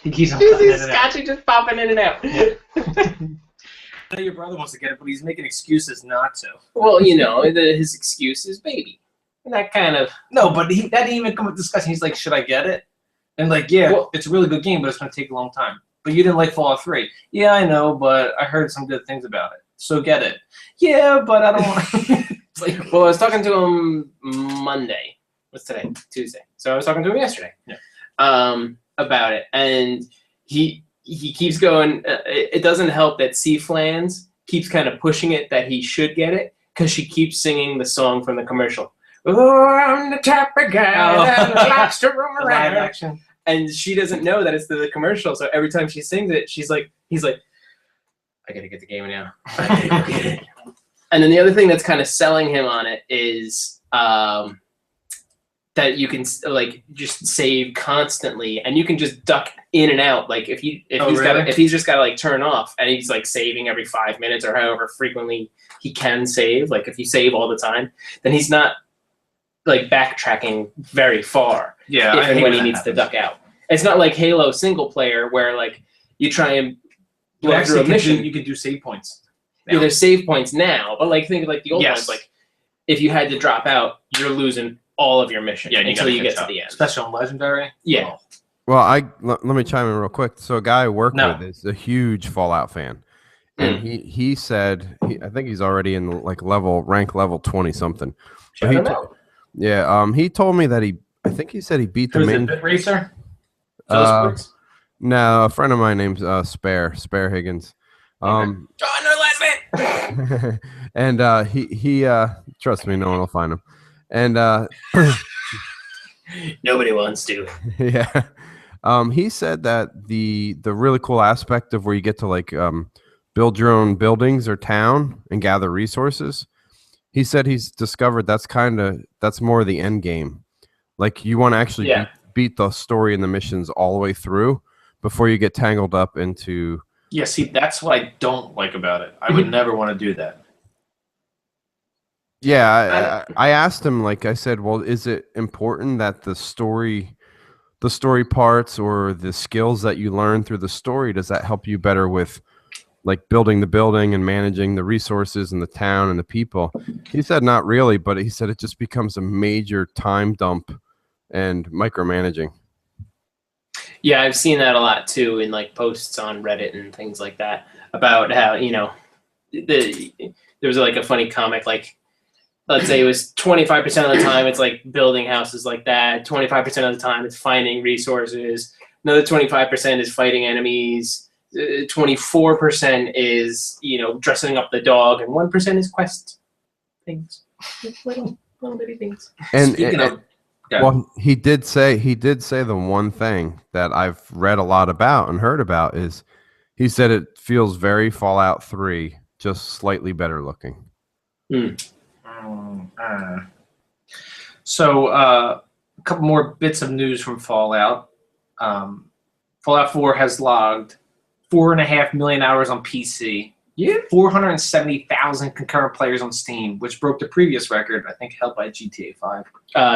He keeps on This cutting is it out. Scotchy just popping in and out. I know your brother wants to get it, but he's making excuses not to. Well, you know, his excuse is baby. And that kind of No, but that didn't even come up discussion. He's like, should I get it? And like, yeah, Well- it's a really good game, but it's going to take a long time. But you didn't like Fallout 3. Yeah, I know, but I heard some good things about it. So get it. Yeah, but I don't want. It's like, well, I was talking to him Monday. What's today? Tuesday. So I was talking to him yesterday. Yeah. About it, and he keeps going. It doesn't help that C-Flans keeps kind of pushing it that he should get it because she keeps singing the song from the commercial. Oh, I'm the type of guy that likes to roam live around. action. And she doesn't know that it's the commercial. So every time she sings it, he's like, I gotta get the game now. I gotta go get it. And then the other thing that's kind of selling him on it is that you can like just save constantly, and you can just duck in and out. Like if he's just got to like turn off, and he's like saving every 5 minutes or however frequently he can save. Like if you save all the time, then he's not like backtracking very far. Yeah, if and when he needs to duck out. It's not like Halo single player where like you try and You go through a mission. You can do save points. Yeah, there's save points now, but like think of like the old Yes. ones. Like if you had to drop out, you're losing all of your mission until you get to the end. Especially on Legendary. Yeah. Well, let me chime in real quick. So a guy I work No. with is a huge Fallout fan, and he said I think he's already in like rank level 20 something. Shout him out. Yeah, he told me that I think he said he beat the Who's main. it, Bit Racer? No, a friend of mine named Spare Higgins. Oh, no last bit. And he trust me, no one will find him. And Nobody wants to. yeah, he said that the really cool aspect of where you get to like build your own buildings or town and gather resources. He said he's discovered that's more the end game. Like you want to actually beat the story and the missions all the way through before you get tangled up into. Yeah, see, that's what I don't like about it. I would never want to do that. Yeah, I asked him, like I said, well, is it important that the story parts or the skills that you learn through the story, does that help you better with like building the building and managing the resources and the town and the people? He said not really, but he said it just becomes a major time dump and micromanaging. Yeah, I've seen that a lot too in like posts on Reddit and things like that about how, you know, there was like a funny comic, like let's say it was 25% of the time it's like building houses like that, 25% of the time it's finding resources, another 25% is fighting enemies, 24% is, dressing up the dog, and 1% is quest things. Little bitty things. And Speaking of, yeah. well, he did say the one thing that I've read a lot about and heard about is he said it feels very Fallout 3, just slightly better looking. So a couple more bits of news from Fallout. Fallout 4 has logged 4.5 million hours on PC. Yeah, 470,000 concurrent players on Steam, which broke the previous record, I think, held by GTA 5.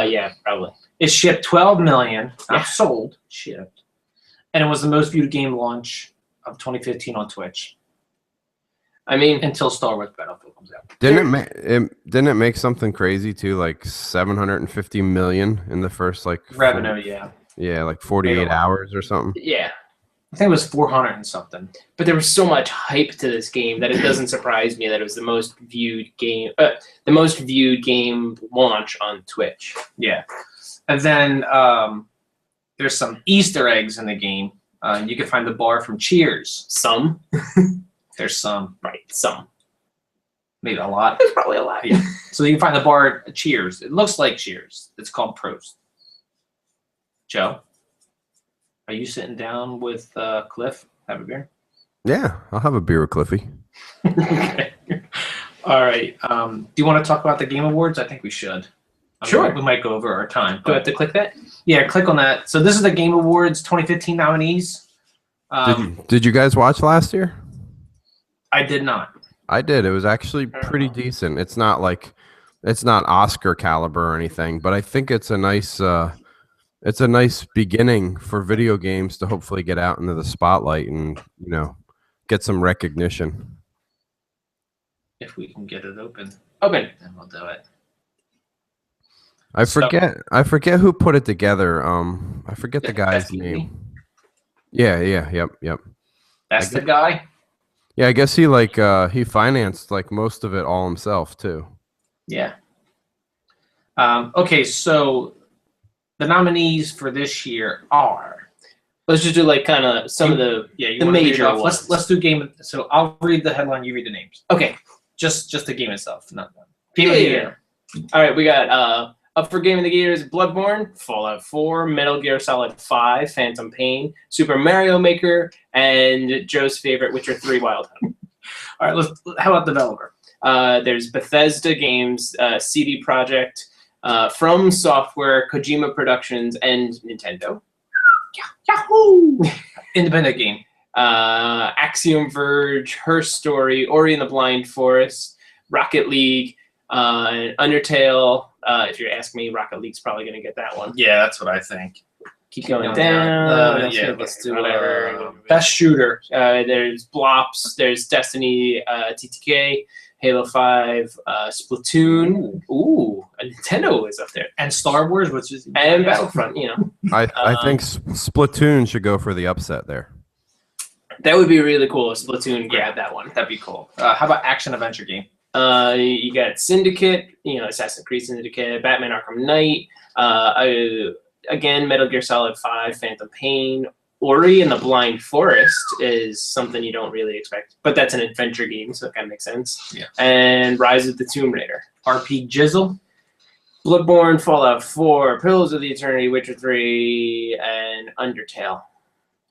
Yeah, probably. It shipped 12 million, not sold, shipped. And it was the most viewed game launch of 2015 on Twitch. I mean, until Star Wars Battlefield comes out. Didn't it make something crazy too, like 750 million in the first revenue, like 48 hours or something. Yeah. I think it was 400 and something. But there was so much hype to this game that it doesn't surprise me that it was the most viewed game launch on Twitch. Yeah. And then there's some Easter eggs in the game. You can find the bar from Cheers. Some. There's some. Right, some. Maybe a lot. There's probably a lot. Yeah. So you can find the bar at Cheers. It looks like Cheers. It's called Prost. Joe? Are you sitting down with Cliff? Have a beer? Yeah, I'll have a beer with Cliffy. Okay. All right. Do you want to talk about the Game Awards? I think we should. Sure. We might go over our time. Do I have to click that? Yeah, click on that. So this is the Game Awards 2015 nominees. Did you guys watch last year? I did not. I did. It was actually pretty decent. It's not Oscar caliber or anything, but I think it's a nice beginning for video games to hopefully get out into the spotlight and, get some recognition. If we can get it open, then we'll do it. I forget who put it together. I forget the guy's name. Yeah, yep. That's the guy? Yeah, I guess he financed most of it all himself too. Yeah. Okay, so the nominees for this year are. Let's just do kind of some of the major ones. Let's do game. So I'll read the headline. You read the names. Okay. Just the game itself, not game of the year. All right, we got up for Game of the Year is Bloodborne, Fallout 4, Metal Gear Solid 5, Phantom Pain, Super Mario Maker, and Joe's favorite, Witcher 3 Wild Hunt. All right, how about developer? There's Bethesda Games, CD Projekt, From Software, Kojima Productions, and Nintendo. Yahoo! Independent game. Axiom Verge, Her Story, Ori and the Blind Forest, Rocket League, Undertale. If you're asking me, Rocket League's probably going to get that one. Yeah, that's what I think. Keep going down. Let's do whatever. Best shooter. There's Blops. There's Destiny, TTK, Halo 5, Splatoon. Ooh, Nintendo is up there. And Star Wars, which is... And Battlefront, I think Splatoon should go for the upset there. That would be really cool if Splatoon grabbed that one. That'd be cool. How about action-adventure game? You got Syndicate, Assassin's Creed Syndicate, Batman Arkham Knight, again, Metal Gear Solid 5, Phantom Pain, Ori and the Blind Forest is something you don't really expect, but that's an adventure game, so it kind of makes sense. Yeah. And Rise of the Tomb Raider. RP Jizzle. Bloodborne, Fallout 4, Pillars of the Eternity, Witcher 3, and Undertale.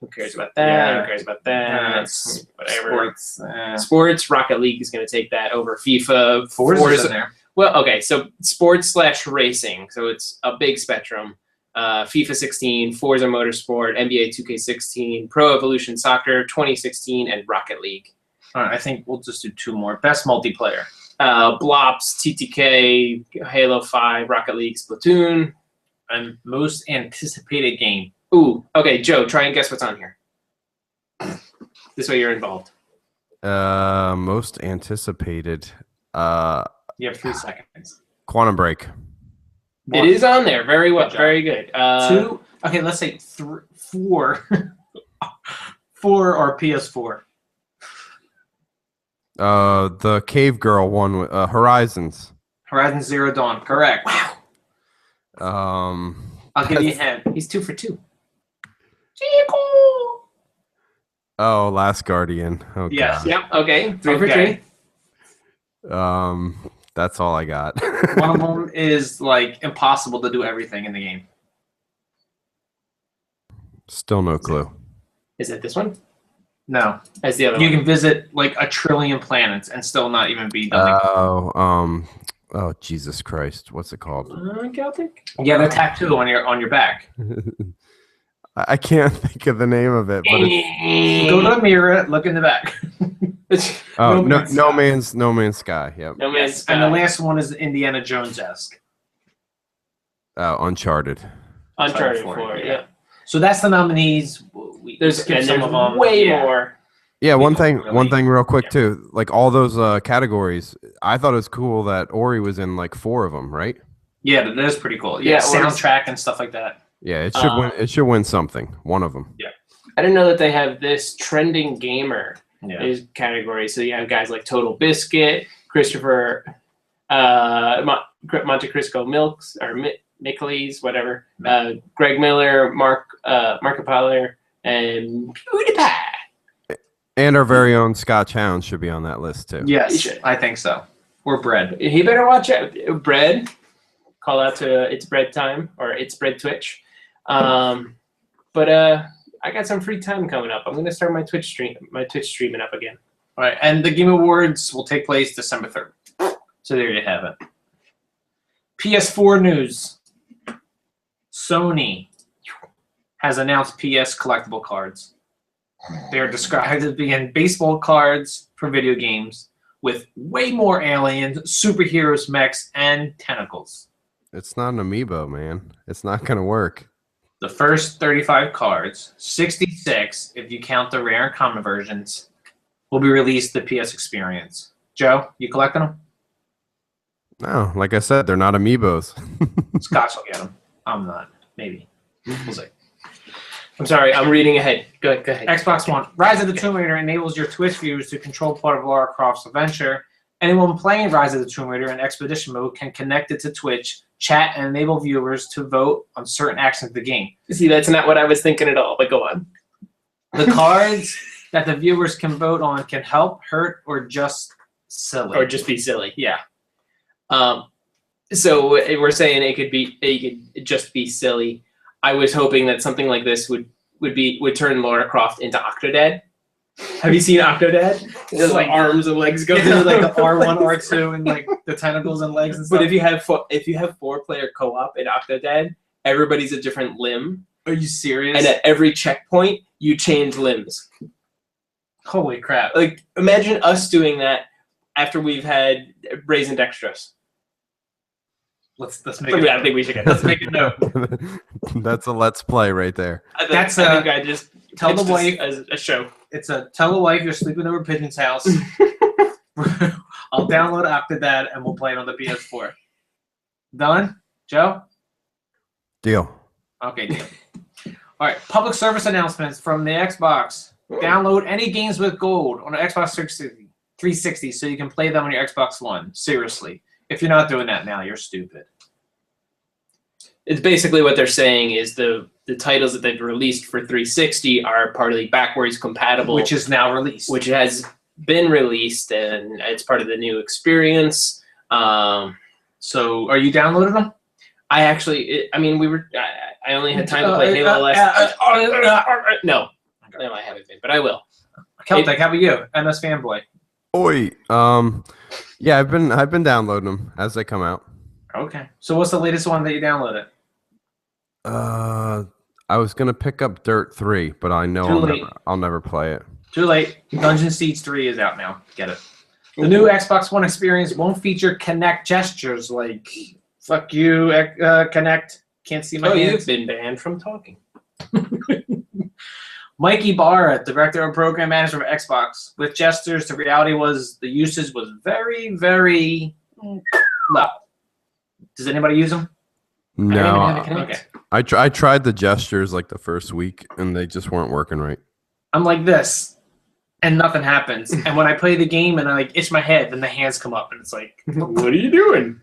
Who cares about that? Yeah. Who cares about that? Whatever. Sports. Sports, Rocket League is going to take that over FIFA. Forza's in there. Well, okay, so sports/racing, so it's a big spectrum. FIFA 16, Forza Motorsport, NBA 2K16, Pro Evolution Soccer 2016, and Rocket League. All right, I think we'll just do two more. Best multiplayer. Blops, TTK, Halo 5, Rocket League, Splatoon. And most anticipated game. Ooh, okay, Joe, try and guess what's on here. This way you're involved. Most anticipated. You have 3 seconds. Quantum Break. It is on there. Very well. Very good. 2. Okay, let's say 4. 4 or PS4. The Cave Girl one. Horizons. Horizon Zero Dawn. Correct. Wow. I'll give you a hint. He's 2 for 2. Oh, Last Guardian. Oh, Yes. God. Yep. Okay. 3 for Okay. 3. That's all I got. One of them is like impossible to do everything in the game. Still no clue. Is it this one? No, That's the other you one. can visit like 1 trillion planets and still not even be done. Oh, Jesus Christ. What's it called? Celtic? You have a tattoo on your back. I can't think of the name of it, but it's, Go to a mirror, look in the back. oh, No Man's No Man's Sky. Yep. No Man's Sky. And the last one is Indiana Jones-esque. Uncharted. Uncharted 4, 4, yeah. yeah. So that's the nominees. There's skipped some there's of them. way Yeah. more. Yeah, We one don't thing really- real quick too. Like all those categories, I thought it was cool that Ori was in like 4 of them, right? Yeah, that is pretty cool. Yeah, Yeah, soundtrack and stuff like that. Yeah, it should win. It should win something. One of them. I didn't know that they have this trending gamer Yeah. is category. So you have guys like Total Biscuit, Christopher, Monte Cristo Milks or Mickleys, whatever. Greg Miller, Markiplier, and PewDiePie. And our very own Scotch Hound should be on that list too. You Yes, should. I think so. Or bread. He better watch out. Bread. Call out to It's Bread Time or It's Bread Twitch. But I got some free time coming up. I'm gonna start my Twitch streaming up again. All right, and the Game Awards will take place December 3rd. So there you have it. PS4 news. Sony has announced PS collectible cards. They are described as being baseball cards for video games with way more aliens, superheroes, mechs, and tentacles. It's not an amiibo, man. It's not gonna work. The first 35 cards, 66 if you count the rare and common versions, will be released to PS Experience. Joe, you collecting them? No, like I said, they're not amiibos. Scotch will get them. I'm not. Maybe. We'll see. I'm sorry, I'm reading ahead. Go ahead. Xbox One. Rise of the Tomb Raider enables your Twitch viewers to control part of Lara Croft's adventure. Anyone playing Rise of the Tomb Raider in Expedition mode can connect it to Twitch, chat, and enable viewers to vote on certain actions of the game. See, that's not what I was thinking at all, but go on. The cards that the viewers can vote on can help, hurt, or just silly. Or just be silly. yeah. So we're saying it could just be silly. I was hoping that something like this would turn Lara Croft into Octodad. Have you seen Octodad? His like- arms and legs go Go through like the R1, R2, and like the tentacles and legs and stuff. But if you have 4-player co-op in Octodad, everybody's a different limb, Are you serious? and at every checkpoint you change limbs. Holy crap. Like imagine us doing that after we've had Brazen Dextrose. Let's make I it. think we should get Let's that. make a note. That's a let's play right there. That's, I think I just tell the pitched wife- this as a show. It's a tell a wife you're sleeping over Pigeon's house. I'll download Octodad and we'll play it on the PS4. Done? Joe? Deal. Okay, deal. All right, public service announcements from the Xbox. Download any games with gold on the Xbox 360 so you can play them on your Xbox One. Seriously. If you're not doing that now, you're stupid. It's basically what they're saying is the titles that they've released for 360 are partly backwards compatible, Which is now released. which has been released and it's part of the new experience. So, are you downloading them? I actually, I only had time to play Halo last. No, I haven't been, but I will. Celtic, how about you? MS Fanboy. Oi. Yeah, I've been downloading them as they come out. Okay. So, what's the latest one that you downloaded? I was gonna pick up Dirt 3, but I know Too late. I'll never play it. Too late. Dungeon Siege 3 is out now. Get it. The new Xbox One experience won't feature Kinect gestures like "fuck you, Kinect." Can't see my Oh, hands. you've been banned from talking. Mikey Barra, director of program manager for Xbox, with gestures. The reality was the usage was very, very low. Does anybody use them? I don't even No, have a Kinect. Okay. I tried the gestures like the first week, and they just weren't working right. I'm like this, and nothing happens. And when I play the game and I like itch my head, then the hands come up, and it's like, What are you doing?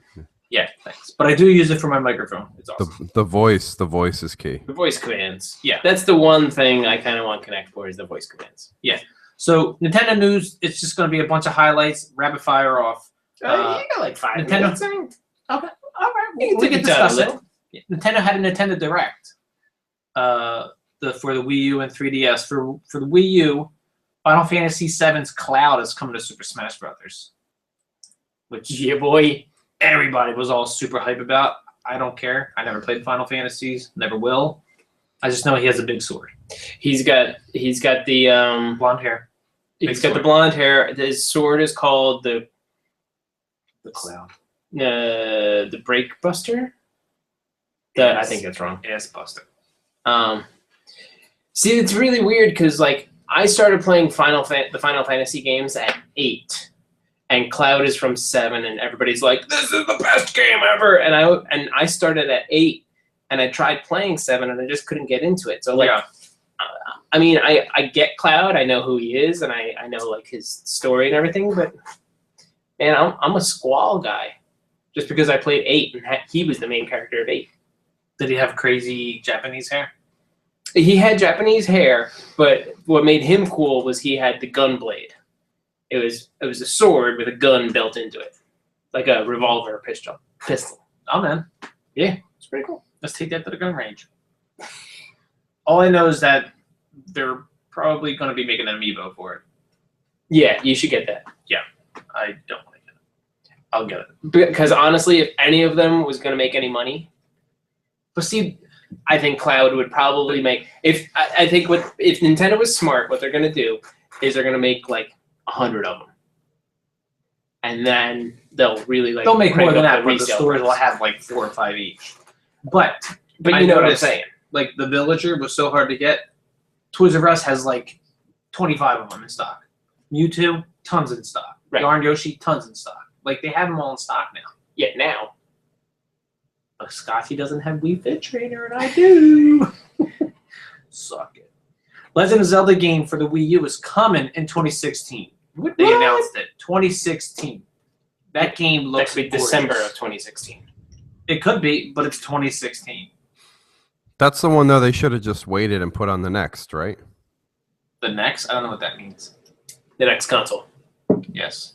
Yeah, thanks. But I do use it for my microphone. It's awesome. The voice is key. The voice commands. Yeah. That's the one thing I kind of want Connect for is the voice commands. So Nintendo news, it's just going to be a bunch of highlights, rapid fire off. You got like 5 Nintendo- minutes. I mean, Okay, all right. You can We take can it down a discuss little. it. Nintendo had a Nintendo Direct for the Wii U and 3DS. For the Wii U, Final Fantasy VII's Cloud is coming to Super Smash Brothers, which yeah, boy. everybody was all super hype about. I don't care. I never played Final Fantasies, never will. I just know he has a big sword, He's got the blonde hair. he's got the blonde hair. His sword is called the Cloud. Breakbuster. I think that's wrong. Ass buster. See, it's really weird because like I started playing the Final Fantasy games at 8, and Cloud is from 7, and everybody's like, "This is the best game ever!" And I started at 8, and I tried playing 7, and I just couldn't get into it. So like, I mean, I get Cloud, I know who he is, and I know like his story and everything, but man, I'm a Squall guy, just because I played 8 and he was the main character of 8. Did he have crazy Japanese hair? He had Japanese hair, but what made him cool was he had the gun blade. It was a sword with a gun built into it, like a revolver or pistol. Oh man, Yeah, it's pretty cool. let's take that to the gun range. All I know is that they're probably going to be making an amiibo for it. Yeah, you should get that. I don't want to get it. I'll get it. Because honestly, if any of them was going to make any money, but see, I think Cloud would probably make. If Nintendo was smart, what they're going to do is they're going to make like 100 of them, and then they'll really like. They'll make more crank than up that, but the resale stores will price. have like 4 or 5 each. But But you know what I'm noticed, saying. like the Villager was so hard to get. Toys R Us has like 25 of them in stock. Mewtwo, tons in stock. Right. Yarn Yoshi, tons in stock. Like they have them all in stock now. Yeah, now. But Scotty doesn't have Wii Fit Trainer, and I do. Suck it. Legend of Zelda game for the Wii U is coming in 2016. They announced it. 2016. That game That looks could be gorgeous. December of 2016. It could be, but it's 2016. That's the one though. They should have just waited and put on the next, right? The next? I don't know what that means. The next console. Yes.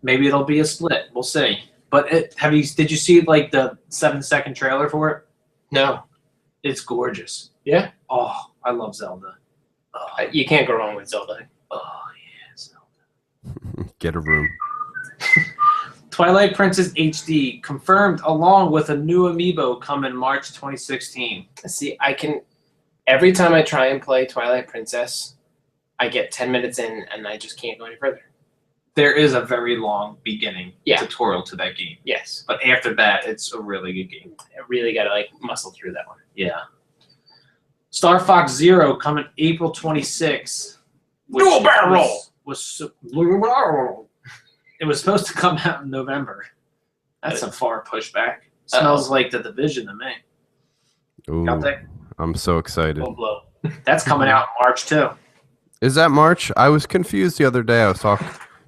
Maybe it'll be a split. We'll see. But did you see like the 7-second trailer for it? No. It's gorgeous. Yeah? Oh, I love Zelda. Oh, You can't go wrong with Zelda. yeah, Zelda. Get a room. Twilight Princess HD confirmed along with a new amiibo coming March 2016. See, every time I try and play Twilight Princess, I get 10 minutes in and I just can't go any further. There is a very long beginning Yeah. tutorial to that game. Yes. But after that, it's a really good game. I really got to like muscle through that one. Yeah. Star Fox Zero coming April 26th. Dual barrel! Dual barrel. It was supposed to come out in November. That's a far pushback. Smells like The Division to me. Ooh, Out there. I'm so excited. Full blow. That's coming out in March too. Is that March? I was confused the other day. I was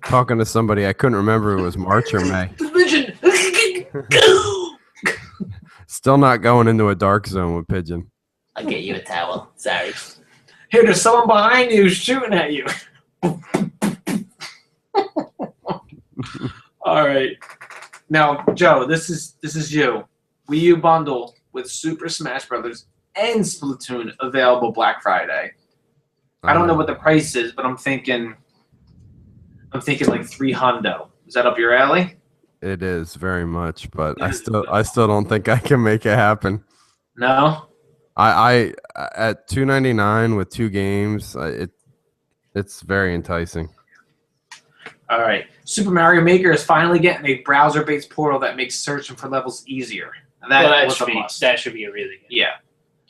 talking to somebody. I couldn't remember if it was March or May. Division! Still not going into a dark zone with Pigeon. I'll get you a towel. Sorry. Here, there's someone behind you shooting at you. All right. Now, Joe, this is you. Wii U bundle with Super Smash Brothers and Splatoon available Black Friday. I don't know what the price is, but I'm thinking like $300. Is that up your alley? It is very much, but I still don't think I can make it happen. No. I at $2.99 with 2 games, it's very enticing. All right. Super Mario Maker is finally getting a browser-based portal that makes searching for levels easier. That was a must. That should be a really good. Yeah,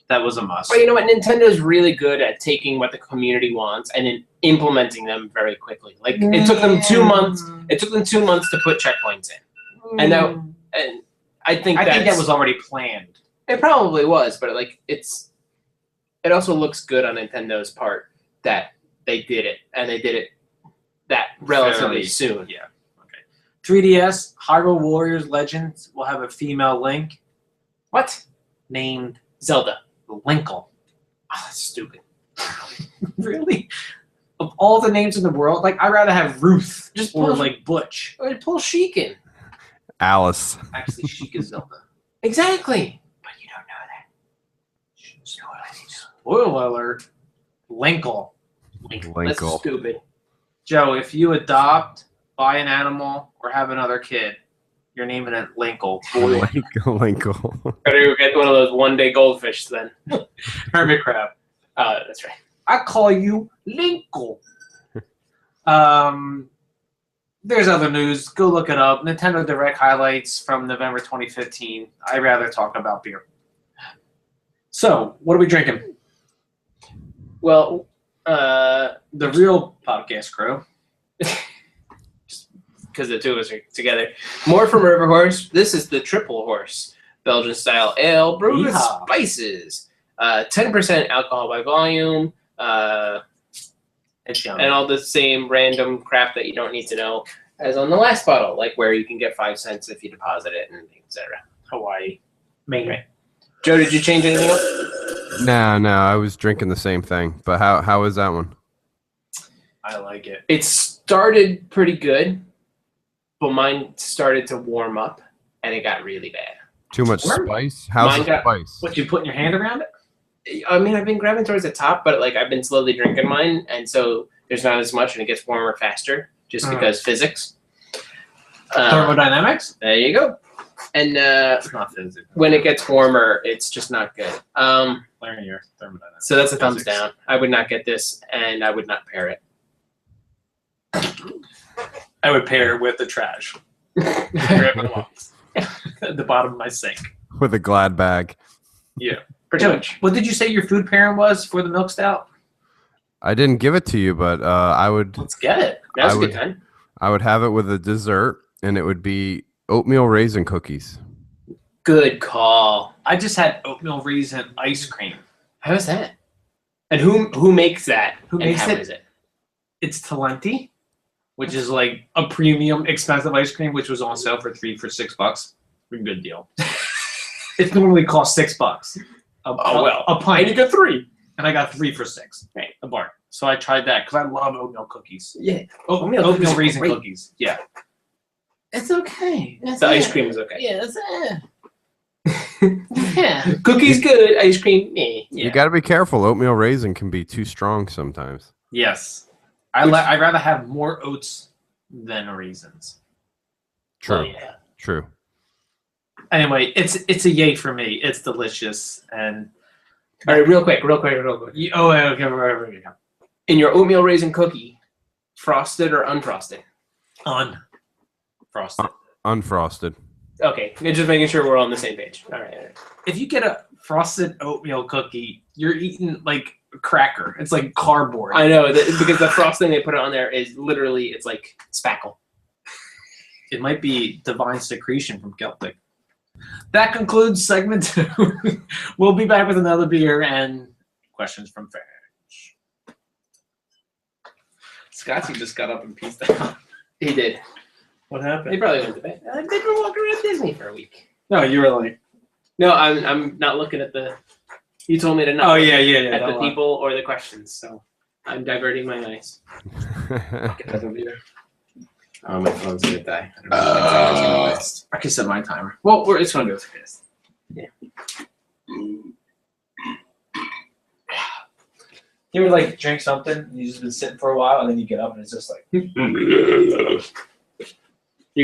that was a must. But you know what? Nintendo's really good at taking what the community wants and then implementing them very quickly. Like it took them 2 months. It took them 2 months to put checkpoints in, and I think that was already planned. It probably was, but it also looks good on Nintendo's part that they did it, and they did it that relatively soon. Yeah. Okay. 3DS Hyrule Warriors Legends will have a female Link What? named Zelda. Linkle. Oh, that's stupid. Really? Of all the names in the world, like I'd rather have Ruth Just or pull- like Butch. Or pull Sheik in. Alice. Actually, Sheik is Zelda. Exactly. But you don't know that. Spoiler alert. Linkle. That's Linkle. stupid. Joe, if you adopt, buy an animal, or have another kid, you're naming it Linkle. Linkle. Better get one of those one-day goldfish then. Hermit crab. That's right. I call you Linkle. There's other news. Go look it up. Nintendo Direct highlights from November 2015. I'd rather talk about beer. So, what are we drinking? Well, The real podcast crew. because the two of us are together. More from River Horse. This is the Triple Horse Belgian style ale brewed with Yeehaw. spices. 10% alcohol by volume. It's yummy. And all the same random crap that you don't need to know as on the last bottle, like where you can get 5 cents if you deposit it and etc. Hawaii. Maine. Right. Joe, did you change anything else? No, I was drinking the same thing. But how is that one? I like it. It started pretty good, but mine started to warm up and it got really bad. Too much Warm? spice? How's Mine the got- spice? What, you putting your hand around it? I mean, I've been grabbing towards the top, but like I've been slowly drinking mine, and so there's not as much, and it gets warmer faster, just because physics. Thermodynamics? There you go. And It's not physics. when it gets warmer, it's just not good. Learn your thermodynamics. So that's a thumbs Physics. down. I would not get this, and I would not pair it. I would pair it with the trash. Where it belongs. At the bottom of my sink. With a Glad bag. Pretty Joe, much. what did you say your food pairing was for the milk stout? I didn't give it to you, but I would Let's get it. That's I a would- good time. I would have it with a dessert, and it would be oatmeal raisin cookies. Good call. I just had oatmeal raisin ice cream. How's that? And who makes that? Who and makes how it? is it? It's Talenti, which is like a premium expensive ice cream, which was on sale for $6. Pretty good deal. It normally costs $6. A And pint. you get 3. And I got 3 for $6. Right. A bar. So I tried that because I love oatmeal cookies. Yeah. Oatmeal cookies are raisin great. cookies. Yeah. It's okay. The ice cream is okay. Yeah, it's Yeah. Cookies good, ice cream, meh. You got to be careful. Oatmeal raisin can be too strong sometimes. Yes. I'd rather have more oats than raisins. True. Oh, yeah. True. Anyway, it's a yay for me. It's delicious and All right, real quick. okay. In your oatmeal raisin cookie, frosted or unfrosted? Frosted. Unfrosted. Okay, just making sure we're all on the same page. All right. If you get a frosted oatmeal cookie, you're eating like a cracker. It's like cardboard. I know because the frosting they put on there is literally it's like spackle. It might be divine secretion from Celtic. That concludes segment 2. We'll be back with another beer and questions from fans. Scotty just got up and pieced out. He did. What They happened? probably went to bed. They've been walking around Disney for a week. No, you were like, No, I'm not looking at the. You told me to not. oh look yeah. At that the one. people or the questions, so I'm diverting my eyes. Another beer. Oh, my phone's gonna die. I don't know if my timer's gonna last. I can set my timer. Well, it's gonna go fast. You ever like drink something, and you just been sitting for a while, and then you get up, and it's just like. You're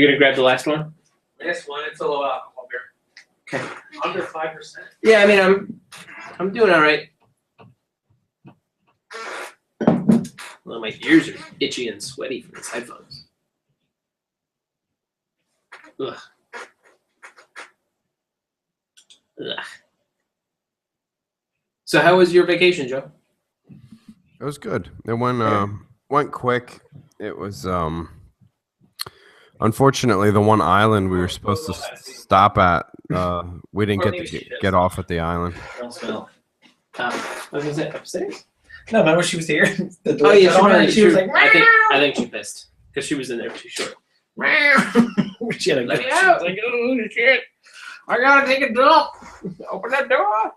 gonna grab the last one? This one, it's a low alcohol beer. Okay. Under 5%. Yeah, I mean I'm doing all right. Well, my ears are itchy and sweaty from these headphones. Ugh. Ugh. So how was your vacation, Joe? It was good. It went quick. It was unfortunately the one island we were supposed to stop at. We didn't get to get off at the island. Don't smell. What was it, upstairs? No, remember she was here? The door Oh yeah, shut on her, and she was like, I think she pissed because she was in there too short. She had a Let me out. Like, oh, shit. I gotta take a dump. Open that door.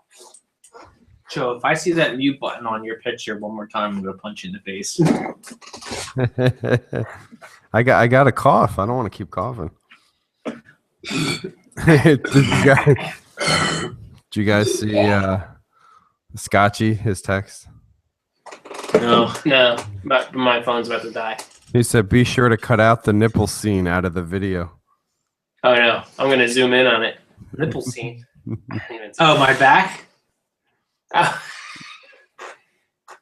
Joe, if I see that mute button on your picture one more time, I'm gonna punch you in the face. I got a cough. I don't want to keep coughing. Did you guys see Scotchy, his text? No, but my phone's about to die. He said, "Be sure to cut out the nipple scene out of the video." Oh no, I'm gonna zoom in on it. Nipple scene. Oh, my back? Oh.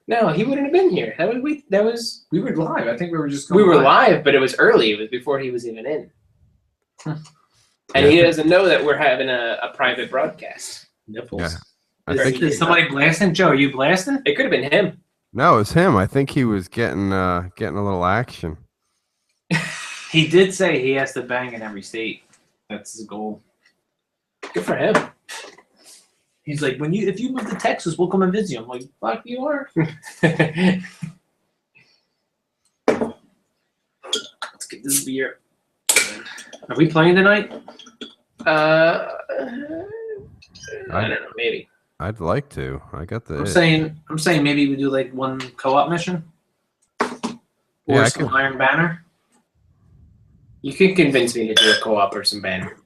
No, he wouldn't have been here. We were live. I think we were just We were live, but it was early. It was before he was even in. And he doesn't know that we're having a private broadcast. Nipples. Yeah. I think Is somebody blasting? Joe, are you blasting? It could have been him. no, it was him. I think he was getting a little action. He did say he has to bang in every state. That's his goal. Good for him. He's like, if you move to Texas, we'll come and visit you. I'm like, fuck you are. Let's get this beer. Are we playing tonight? I don't know, maybe. I'd like to. I got the. I'm saying maybe we do like one co-op mission. Or I some could- Iron Banner. You can convince me to do a co-op or some banner.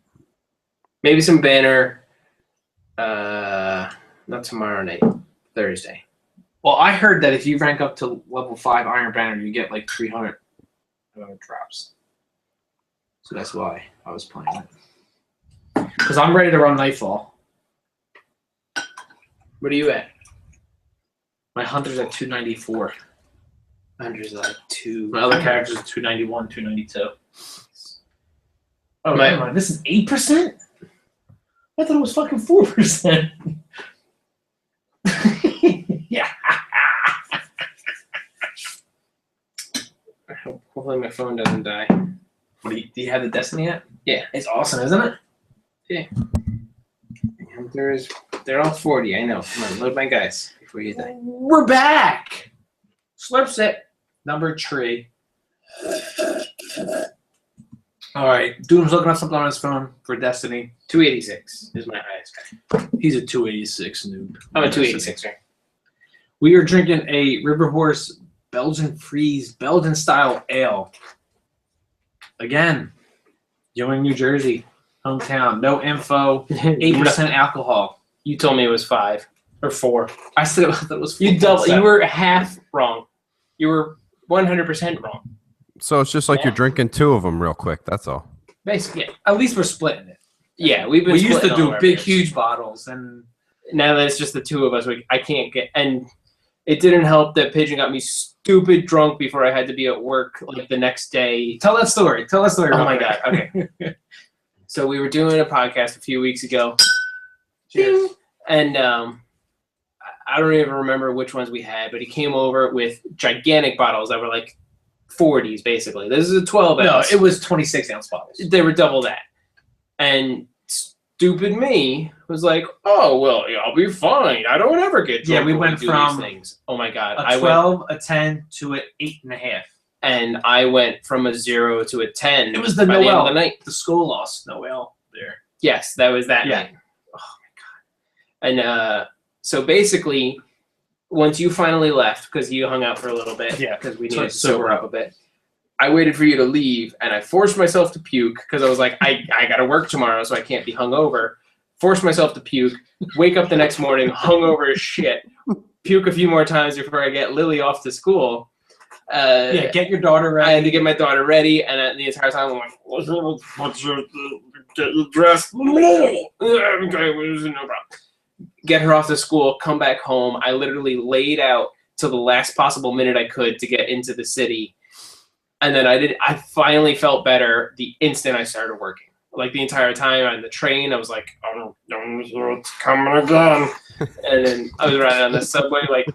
Maybe some banner. Not tomorrow night. Thursday. Well, I heard that if you rank up to level 5 Iron Banner, you get like 300 drops. So that's why I was playing it. Because I'm ready to run Nightfall. What are you at? My Hunter's at 294. Hunter's like 2. My other character's at 291, 292. Oh, My- never mind. This is 8%? I thought it was fucking 4%. Yeah. Hopefully my phone doesn't die. Do you have the Destiny yet? Yeah. It's awesome, isn't it? They're all 40. I know. Come on, load my guys before you die. We're back. Slurps it. Number 3. All right. Doom's looking up something on his phone for Destiny. 286 is my highest guy. He's a 286 noob. I'm a 286 right? We are drinking a River Horse Belgian Freeze Belgian style ale. Again, Ewing, New Jersey, hometown. No info. 8% alcohol. You told me it was 5 or 4. I said that was 4. You double. You were half wrong. You were 100% wrong. So it's just like you're drinking 2 of them real quick. That's all. Basically, at least we're splitting it. Yeah, we've been. We used to splitting all do our big, beers. huge bottles, and Now that it's just the 2 of us, I can't get. And it didn't help that Pigeon got me stupid drunk before I had to be at work like the next day. tell that story. Tell that story. Oh real my quick. god. Okay. So we were doing a podcast a few weeks ago. Cheers. And I don't even remember which ones we had, but he came over with gigantic bottles that were like 40s, basically. This is a 12 No, ounce. it was 26-ounce bottles. They were double that. And stupid me was like, oh, well, yeah, I'll be fine. I don't ever get drunk Yeah, we when went do from these things. Oh, my God. A 12, a 10 to an 8.5. And I went from a 0 to a 10. It was the by the end Noel. of the night. The school lost Noel there. Yes, that was that Yeah. night. Oh my god! And so basically, once you finally left because you hung out for a little bit, Yeah. because we So needed to it's sober up a bit. I waited for you to leave, and I forced myself to puke because I was like, I got to work tomorrow, so I can't be hungover. Forced myself to puke. Wake up the next morning, hungover as shit. Puke a few more times before I get Lily off to school. Yeah, get your daughter I had ready. to get my daughter ready, and the entire time I'm like, get your dress. Okay, no problem. Get her off to school, come back home. I literally laid out till the last possible minute I could to get into the city. And then I finally felt better the instant I started working. Like the entire time on the train, I was like, oh, it's coming again. And then I was riding on the subway, like,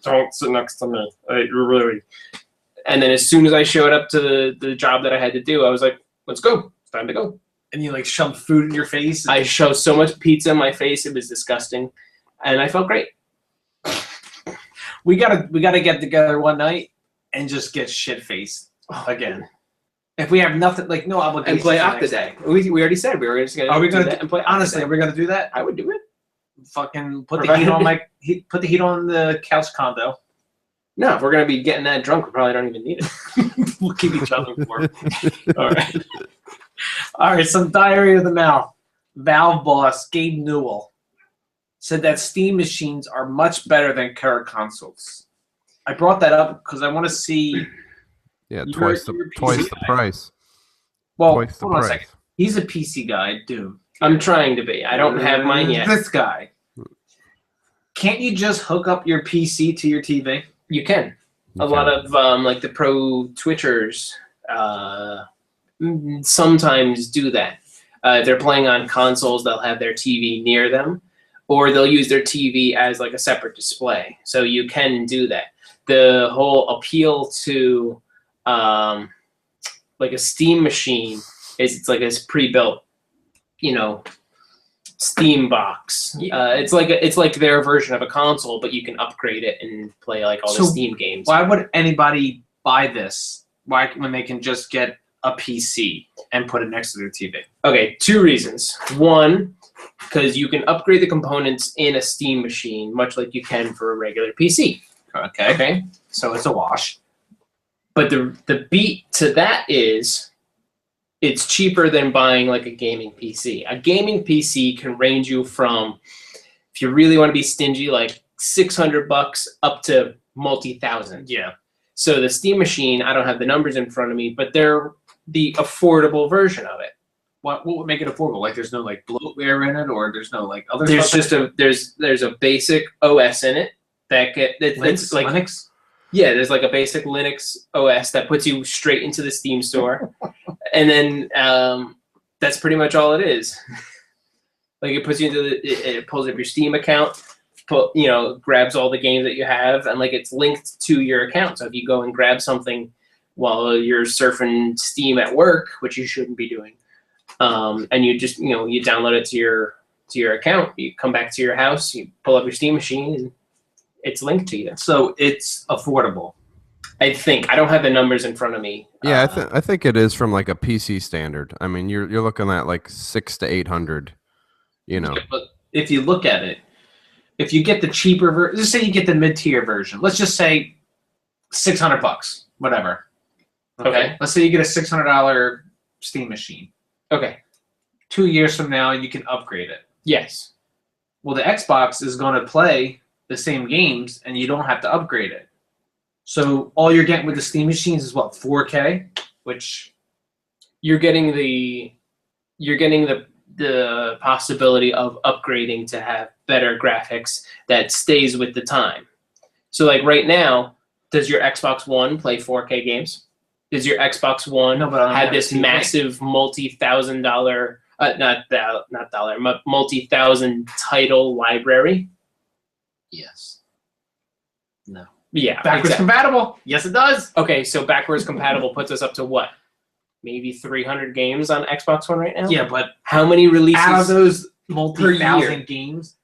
don't sit next to me. Really. And then as soon as I showed up to the job that I had to do, I was like, let's go. It's time to go. And you like shoved food in your face. I shoved so much pizza in my face, it was disgusting. And I felt great. We gotta get together one night and just get shit faced again. If we have nothing, like no obligation. And play the Octa next Day. We already said we were just gonna. Are we do gonna that and play? Honestly, Octa are Day. we gonna do that? I would do it. Fucking put the heat on put the heat on the couch condo. No, if we're gonna be getting that drunk, we probably don't even need it. We'll keep each other warm. All right. All right. Some diary of the mouth. Valve boss Gabe Newell said that Steam machines are much better than current consoles. I brought that up because I want to see. Yeah, You're- twice you're a the PC guy. price. Well, Twice the hold on a price. second. He's a PC guy, dude. I'm trying to be. I don't have mine yet. This guy. Can't you just hook up your PC to your TV? You can. A lot of like the pro Twitchers sometimes do that. If they're playing on consoles, they'll have their TV near them, or they'll use their TV as like a separate display. So you can do that. The whole appeal to like a Steam machine is it's like this pre-built, Steam box. It's like their version of a console, but you can upgrade it and play like all the So Steam games. Why would anybody buy this? Why when they can just get a PC and put it next to their TV? Okay, 2 reasons. One, because you can upgrade the components in a Steam machine, much like you can for a regular PC. Okay. Okay, So it's a wash. but the beat to that is it's cheaper than buying like a gaming PC. A gaming PC can range you from, if you really want to be stingy, like $600 up to multi-thousand. Yeah. So the Steam machine, I don't have the numbers in front of me, but they're the affordable version of it. What would make it affordable? Like there's no like bloatware in it, or there's no like other. There's stuff just there's a basic OS in it that's like Linux. yeah, there's like a basic Linux OS that puts you straight into the Steam store, and then that's pretty much all it is. Like it puts you into it pulls up your Steam account, grabs all the games that you have, and like it's linked to your account. So if you go and grab something while you're surfing Steam at work, which you shouldn't be doing, and you just you download it to your account, you come back to your house, you pull up your Steam machine, and it's linked to you. So it's affordable. I think I don't have the numbers in front of me. Yeah, I think it is from like a PC standard. I mean, you're looking at like 600 to 800. But if you look at it, if you get the cheaper version, let's say you get the mid-tier version. Let's just say $600, whatever. Okay. Let's say you get a $600 Steam machine. Okay. 2 years from now, you can upgrade it. Yes. Well, the Xbox is going to play the same games, and you don't have to upgrade it. So all you're getting with the Steam machines is what, 4K, which You're getting the possibility of upgrading to have better graphics that stays with the time. So like right now, does your Xbox One play 4K games? Does your Xbox One No, but I don't have have this a TV. massive multi-thousand-dollar, multi-thousand title library? yes, no, Yeah, backwards exactly. compatible. Yes, it does. Okay, so backwards compatible puts us up to what? Maybe 300 games on Xbox One right now? Yeah, but How many releases? out of those per multi-thousand year. games,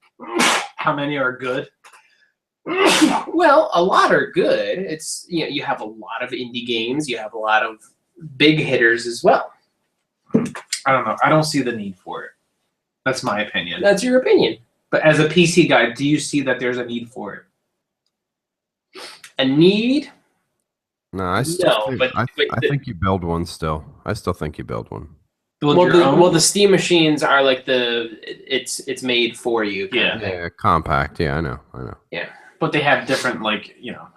how many are good? Well, a lot are good. It's you have a lot of indie games. You have a lot of big hitters as well. I don't know. I don't see the need for it. That's my opinion. That's your opinion. But as a PC guy, do you see that there's a need for it? A need? No, I still think, but I think you build one still. I still think you build one. Build Well, your own? the Steam machines are like it's made for you. kind of thing. Yeah, compact. Yeah, I know. But they have different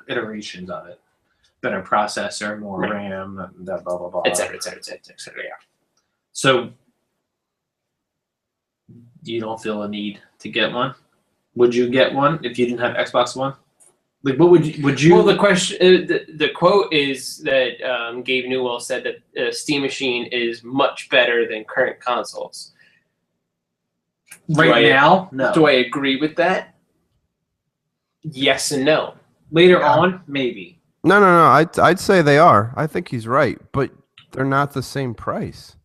iterations of it. Better processor, more Right. RAM, and blah blah blah. Et cetera, et cetera, et cetera, et cetera. Yeah. So you don't feel a need to get one? Would you get one if you didn't have Xbox One? Like, what would you? Well, the question, the quote is that Gabe Newell said that a Steam machine is much better than current consoles. right do I- now? No. Do I agree with that? Yes and no. Later Yeah. on, maybe. No. I'd say they are. I think he's right, but they're not the same price.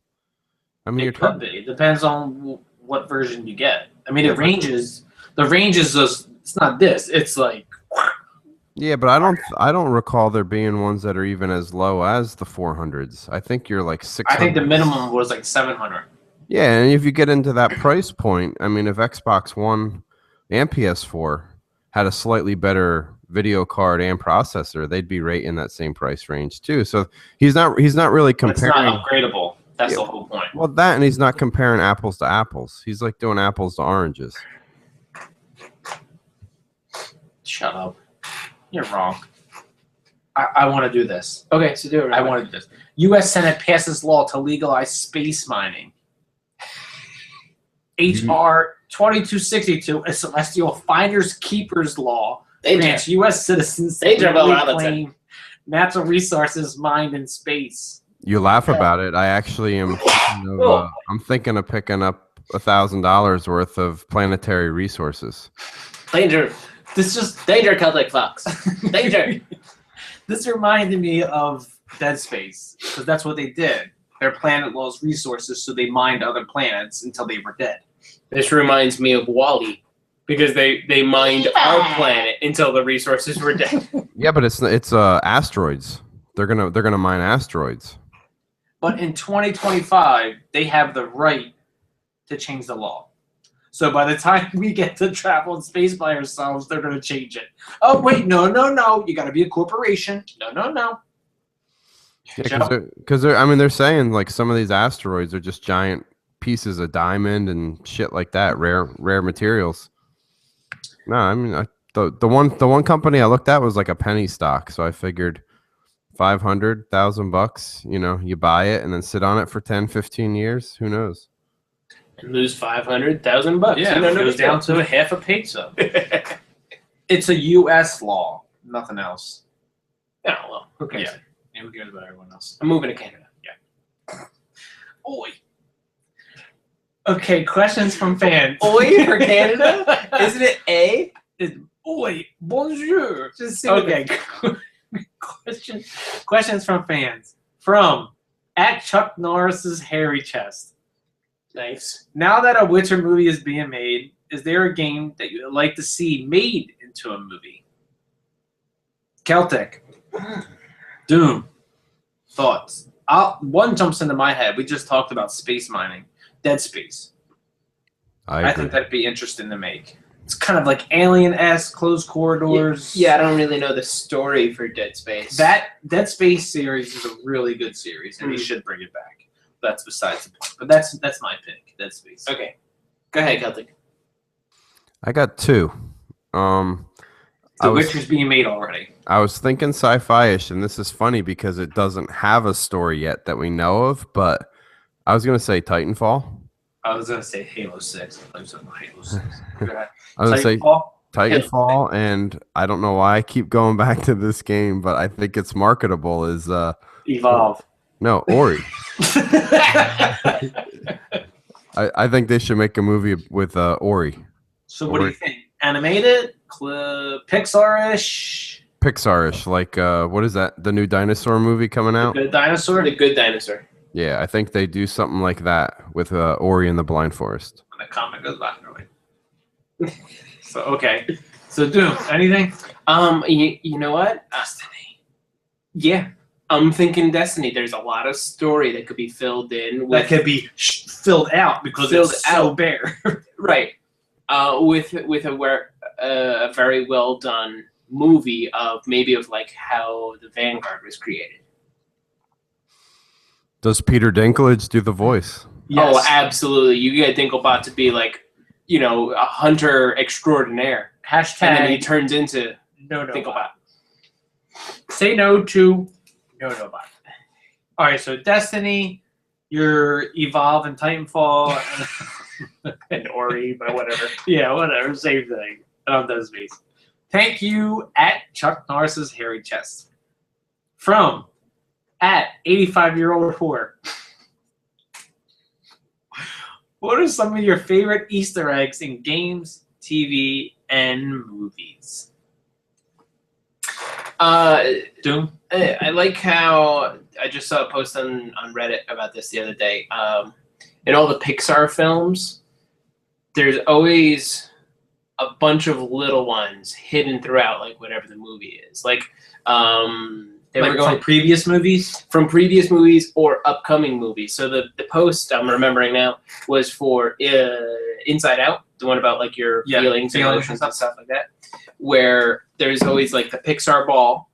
I mean, It you're could talking. be. It depends on what version you get. I mean, it ranges. The range is just. It's not this. It's like. Yeah, but I don't recall there being ones that are even as low as the 400s. I think you're like 600. I think the minimum was like 700. Yeah, and if you get into that price point, I mean, if Xbox One and PS4 had a slightly better video card and processor, they'd be right in that same price range too. So he's not really But it's comparing. not upgradable. That's Yeah. the whole point. Well, that and he's not comparing apples to apples. He's like doing apples to oranges. Shut up. You're wrong. I want to do this. Okay, so do it. I want to do this. U.S. Senate passes law to legalize space mining. H.R. 2262, a celestial finders keepers law, grants U.S. citizens They jump to around the reclaim natural resources mined in space. You laugh about it. I actually am. Thinking of, I'm thinking of picking up $1,000 worth of planetary resources. Danger. Danger, Celtic Fox. Danger. This reminded me of Dead Space, because that's what they did. Their planet lost resources, so they mined other planets until they were dead. This reminds me of Wall-E, because they mined our planet until the resources were dead. Yeah, but it's asteroids. They're gonna mine asteroids. But in 2025, they have the right to change the law. So by the time we get to travel in space by ourselves, they're going to change it. Oh, wait, no. You got to be a corporation. No. Yeah, because I mean, they're saying like some of these asteroids are just giant pieces of diamond and shit like that, rare materials. No, I mean, the one company I looked at was like a penny stock, so I figured $500,000. You know, you buy it and then sit on it for 10, 15 years. Who knows? And lose $500,000. Yeah, it goes down to half a pizza. It's a U.S. law, nothing else. Oh, well, who cares? Yeah. And who cares about everyone else? I'm moving to Canada. Oi. Okay, questions from fans. Oi for Canada? Isn't it A? It's oi, bonjour. Just say Okay. Questions from fans. From at Chuck Norris's hairy chest. Nice. Now that a Witcher movie is being made, is there a game that you would like to see made into a movie? Celtic. Doom. Thoughts. One jumps into my head. We just talked about space mining. Dead Space. I I agree. think that'd be interesting to make. It's kind of like Alien-esque, closed corridors. Yeah, I don't really know the story for Dead Space. That Dead Space series is a really good series, and he should bring it back. That's besides the point. But that's my pick. Dead Space. Okay. Go ahead, Celtic. I got two. The Witcher's being made already. I was thinking sci-fi-ish, and this is funny because it doesn't have a story yet that we know of, but I was going to say Titanfall. I was gonna say Halo 6. I was gonna say Halo 6. Go ahead. I was going to say Titanfall? Titanfall, and I don't know why I keep going back to this game, but I think it's marketable as Evolve. no, Ori. I think they should make a movie with Ori. So what do you think? Animated? Pixar-ish? Pixar-ish, like what is that? The new dinosaur movie coming out? The dinosaur? The Good Dinosaur. Yeah, I think they do something like that with Ori and the Blind Forest. The comic goes back away. So okay. So Doom, anything? You know what? Destiny. Yeah. I'm thinking Destiny. There's a lot of story that could be filled in. That could be filled out because Filled it's so out. bare. Right. With a very well done movie of like how the Vanguard was created. Does Peter Dinklage do the voice? Yes. Oh, absolutely. You get Dinklebot to be like, a hunter extraordinaire. And then he Hashtag turns into no Dinklebot. Say no to no bot. All right, so Destiny, your Evolve and Titanfall, and Ori, but whatever. Yeah, whatever, same thing. On those beats. Thank you at Chuck Norris's hairy chest. From at 85-year-old whore. What are some of your favorite Easter eggs in games, TV, and movies? Doom. I like how I just saw a post on Reddit about this the other day. In all the Pixar films, there's always a bunch of little ones hidden throughout, like whatever the movie is. Like they Like were going from previous movies. from previous movies or upcoming movies. So the post I'm remembering now was for Inside Out, the one about like your feelings and emotions and stuff like that, where there's always like the Pixar ball.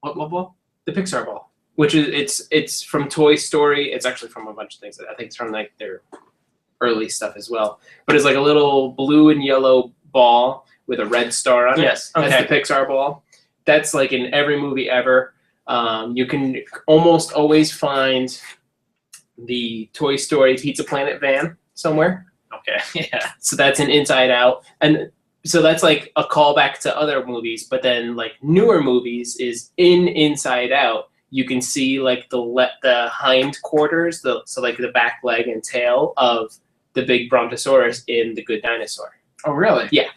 What ball? The Pixar ball, which is it's from Toy Story. It's actually from a bunch of things. I think it's from like their early stuff as well. But it's like a little blue and yellow ball with a red star on it. Yes. Okay. That's the Pixar ball. That's like in every movie ever. You can almost always find the Toy Story Pizza Planet van somewhere. Okay. Yeah. So that's an Inside Out. And so that's like a callback to other movies. But then like newer movies is in Inside Out. You can see like the hind quarters, so like the back leg and tail of the big Brontosaurus in The Good Dinosaur. Oh, really? Yeah.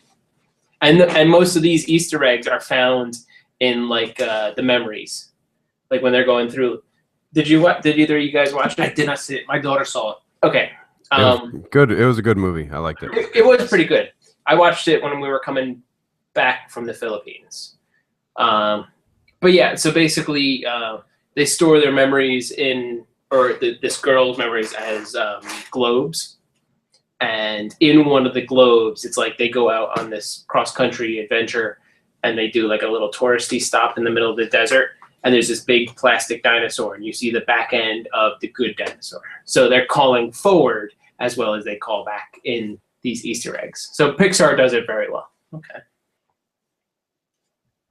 And most of these Easter eggs are found in like the memories. Like when they're going through. Did either of you guys watch it? I did not see it. My daughter saw it. Okay. It was good. It was a good movie. I liked it. It was pretty good. I watched it when we were coming back from the Philippines. But yeah, so basically they store their memories this girl's memories as globes. And in one of the globes, it's like they go out on this cross-country adventure and they do like a little touristy stop in the middle of the desert. And there's this big plastic dinosaur, and you see the back end of the Good Dinosaur. So they're calling forward as well as they call back in these Easter eggs. So Pixar does it very well. Okay.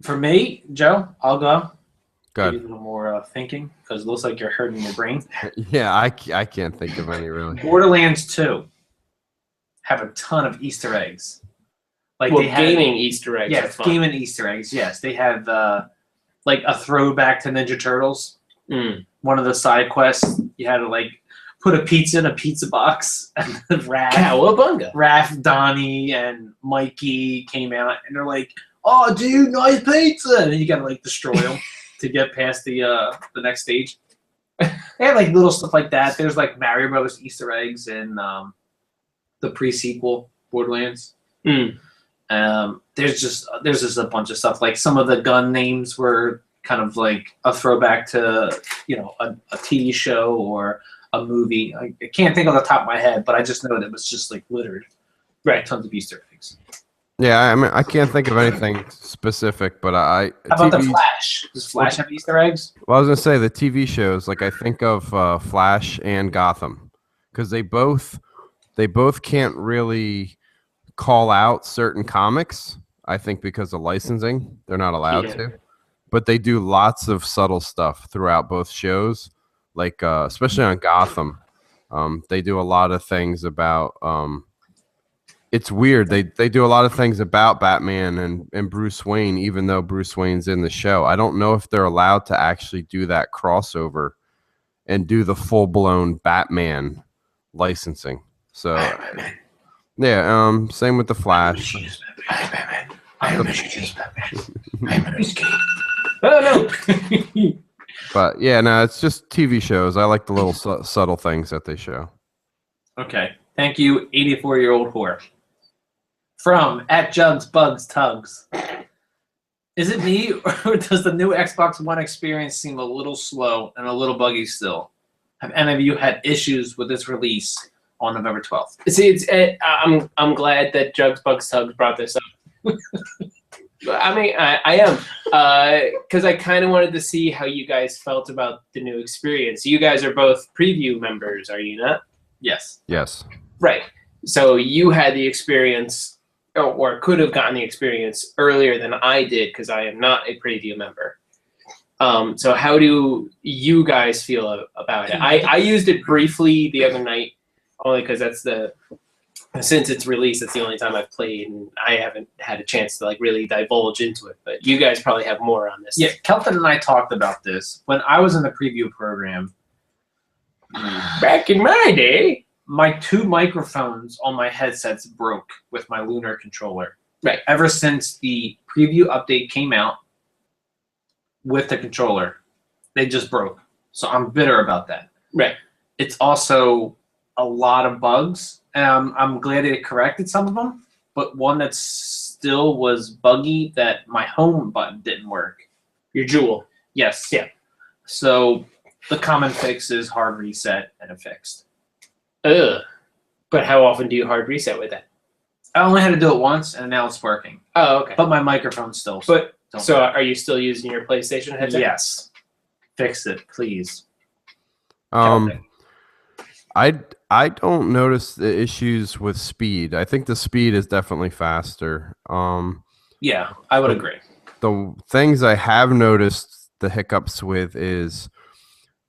For me, Joe, I'll go. Good. Maybe a little more thinking, because it looks like you're hurting your brain. Yeah, I can't think of any really. Borderlands 2 have a ton of Easter eggs. Like Well, they have gaming Easter eggs are yes, fun. gaming Easter eggs. Yes, they have like a throwback to Ninja Turtles. One of the side quests, you had to like put a pizza in a pizza box, and Cowabunga. Raph, Donnie, and Mikey came out, and they're like, "Oh, dude, nice pizza!" And then you gotta like destroy them to get past the next stage. They have like little stuff like that. There's like Mario Brothers Easter eggs in the pre-sequel Borderlands. There's just a bunch of stuff. Like some of the gun names were kind of like a throwback to a TV show or a movie. I can't think off the top of my head, but I just know that it was just like littered. Right. Tons of Easter eggs. Yeah, I mean, I can't think of anything specific, but How about the Flash? Does Flash have Easter eggs? Well, I was gonna say the TV shows. Like I think of Flash and Gotham, because they both can't really call out certain comics. I think because of licensing, they're not allowed to. But they do lots of subtle stuff throughout both shows. Like especially on Gotham, they do a lot of things about. It's weird. They do a lot of things about Batman and Bruce Wayne, even though Bruce Wayne's in the show. I don't know if they're allowed to actually do that crossover and do the full-blown Batman licensing. So, yeah, same with the Flash. Oh no. But yeah, no, it's just TV shows. I like the little subtle things that they show. Okay. Thank you, 84-year-old whore. From @JugsBugsTugs. Is it me, or does the new Xbox One experience seem a little slow and a little buggy still? Have any of you had issues with its release on November 12th? See, I'm glad that JugsBugsTugs brought this up. I mean, I am, because I kind of wanted to see how you guys felt about the new experience. You guys are both preview members, are you not? Yes. Yes. Right. So you had the experience, or could have gotten the experience earlier than I did, because I am not a preview member. So how do you guys feel about it? I used it briefly the other night, only because since it's released, it's the only time I've played, and I haven't had a chance to like really divulge into it. But you guys probably have more on this. Yeah, Kelton and I talked about this when I was in the preview program. Back in my day, my 2 microphones on my headsets broke with my Lunar controller. Right. Ever since the preview update came out with the controller, they just broke. So I'm bitter about that. Right. It's also a lot of bugs. I'm glad they corrected some of them, but one that still was buggy that my home button didn't work. Your Jewel. Yes. Yeah. So the common fix is hard reset and it fixed. Ugh. But how often do you hard reset with that? I only had to do it once, and now it's working. Oh, okay. But my microphone still. But don't so work. are you still using your PlayStation headset? Yes. Fix it, please. I don't notice the issues with speed. I think the speed is definitely faster. Yeah, I would But- agree. The things I have noticed the hiccups with is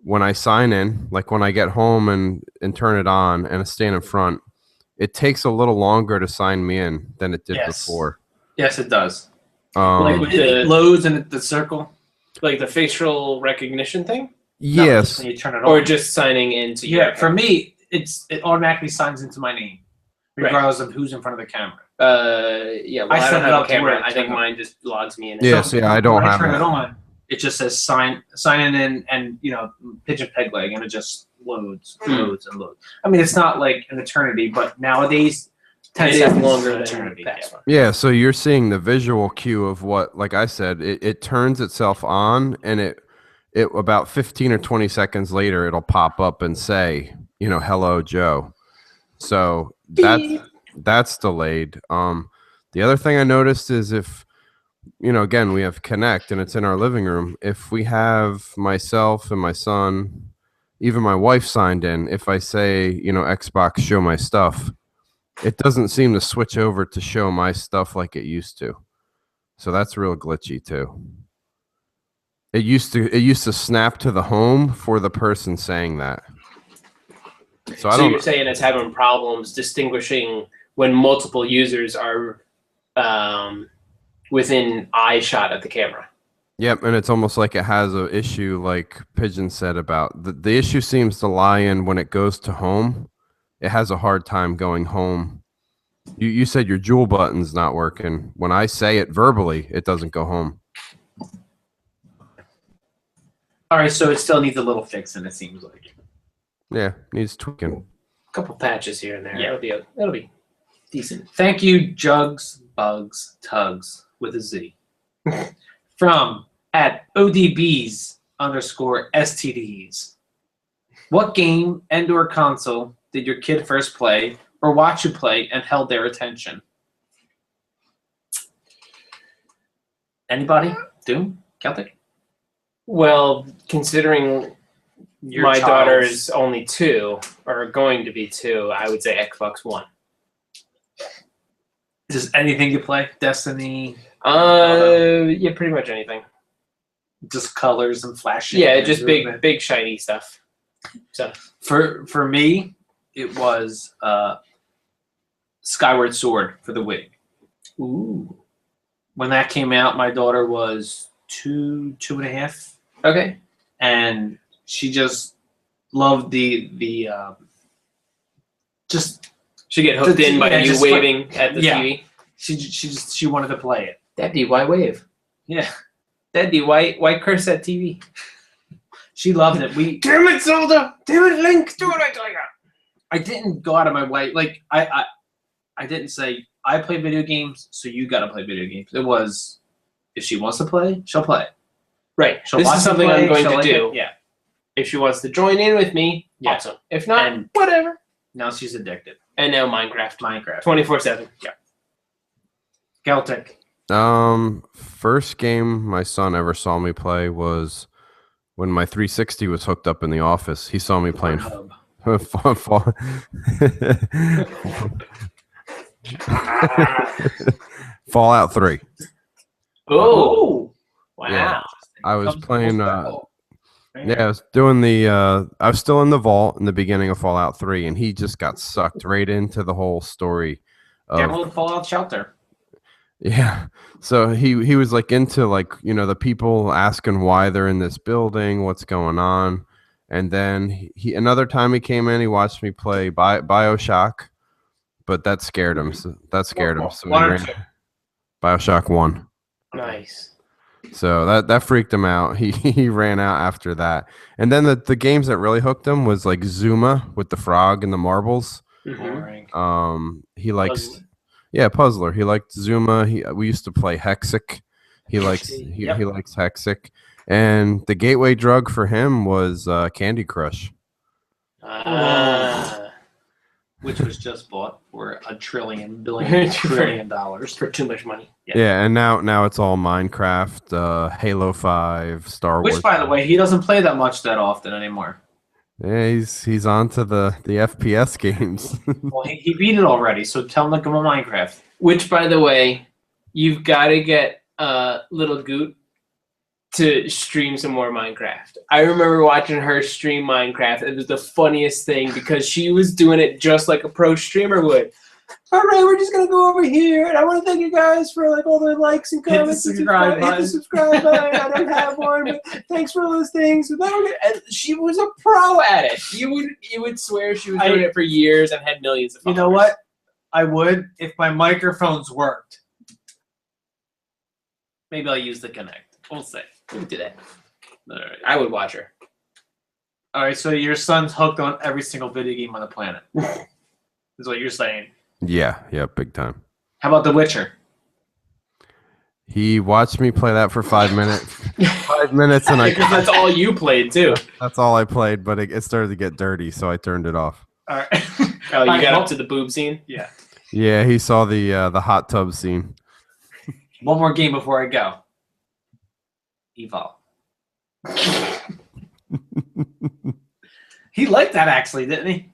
when I sign in, like when I get home and turn it on and I stand in front, it takes a little longer to sign me in than it did Yes. before. Yes, it does. Like with It the- loads in the circle. Like the facial recognition thing? No, yes. just when you turn it on. Or just signing into your yeah, for me, it automatically signs into my name, Right. regardless of who's in front of the camera. Yeah, well, I I, set don't it have up a to camera. where it I think turns on. mine just logs me in. Yeah. See, I don't when have I turn that. it on. It just says sign in and pigeon peg leg, and it just loads, loads, and loads. I mean, it's not like an eternity, but nowadays, 10 It is seconds longer is an than eternity. the past one. Yeah, so you're seeing the visual cue of what, like I said, it turns itself on, and it about 15 or 20 seconds later, it'll pop up and say, hello, Joe. So that's delayed. The other thing I noticed is if, again, we have Connect and it's in our living room. If we have myself and my son, even my wife signed in, if I say, Xbox, show my stuff, it doesn't seem to switch over to show my stuff like it used to. So that's real glitchy too. It used to snap to the home for the person saying that. So I So don't. you're saying it's having problems distinguishing when multiple users are within eye shot of the camera. Yep, and it's almost like it has an issue, like Pigeon said about the issue seems to lie in when it goes to home. It has a hard time going home. You said your Jewel button's not working. When I say it verbally, it doesn't go home. All right, so it still needs a little fixing, it seems like. Yeah, needs tweaking. A couple patches here and there. Yeah. It'll be decent. Thank you, Jugs, Bugs, Tugs, with a Z. From @ODBs_STDs. What game and/or console did your kid first play or watch you play and held their attention? Anybody? Doom? Celtic? Well, considering Your my child's- daughter is only 2 or going to be 2, I would say Xbox One. Just anything you play? Destiny? Yeah, pretty much anything. Just colors and flashing? Yeah, and just movement? big shiny stuff. So For me, it was Skyward Sword for the Wii. ooh. When that came out, my daughter was 2.5, Okay. and she just loved the just Should get hooked in by Yeah, you just waving at the yeah. TV. she wanted to play it. Daddy, why wave? Yeah, Daddy, why curse that TV? she loved it. Damn it, Zelda! Damn it, Link! Do it like that! I didn't go out of my way. Like I didn't say I play video games, so you got to play video games. It was if she wants to play, she'll play. Right. She'll This watch is me something play, I'm going she'll to like do. it. Yeah. If she wants to join in with me, Yeah. awesome. If not, And- whatever. Now she's addicted. And now Minecraft. Minecraft. 24/7. Yeah. Celtic. First game my son ever saw me play was when my 360 was hooked up in the office. He saw me playing Pornhub. Fallout 3. Oh. Wow. Yeah. I was Comes playing. full circle. Yeah, I was doing the. I was still in the vault in the beginning of Fallout 3, and he just got sucked right into the whole story. Download Fallout Shelter. Yeah, so he was like into like the people asking why they're in this building, what's going on, and then he another time he came in, he watched me play BioShock, but that scared him. So So he One or ran two? BioShock 1. Nice. So that freaked him out. He ran out after that. And then the games that really hooked him was like Zuma with the frog and the marbles. Mhm. Boring. He likes Yeah, puzzler. He liked Zuma. We used to play Hexic. He likes Yep. he likes Hexic. And the gateway drug for him was Candy Crush. Ah. Which was just bought for $1 trillion trillion For too much money. Yeah, and now it's all Minecraft, Halo 5, Star Wars. Which, by the way, he doesn't play that much that often anymore. Yeah, he's on to the FPS games. Well, he beat it already, so tell him to come on Minecraft. Which, by the way, you've got to get Little Goot to stream some more Minecraft. I remember watching her stream Minecraft. It was the funniest thing because she was doing it just like a pro streamer would. All right, we're just gonna go over here, and I want to thank you guys for like all the likes and comments. Hit the subscribe button. I don't have one, but thanks for all those things. And she was a pro at it. You would swear she was doing it for years and had millions of followers. You know what? I would if my microphones worked. Maybe I'll use the Connect. We'll see. We'll do that. All right. I would watch her. All right, so your son's hooked on every single video game on the planet. Is what you're saying. Yeah, big time. How about The Witcher? He watched me play that for 5 minutes. 5 minutes, and Because that's all you played too. that's all I played. But it started to get dirty, so I turned it off. All right. Oh, you got up to the boob scene? Yeah. Yeah, he saw the hot tub scene. One more game before I go. Evolve. He liked that actually, didn't he?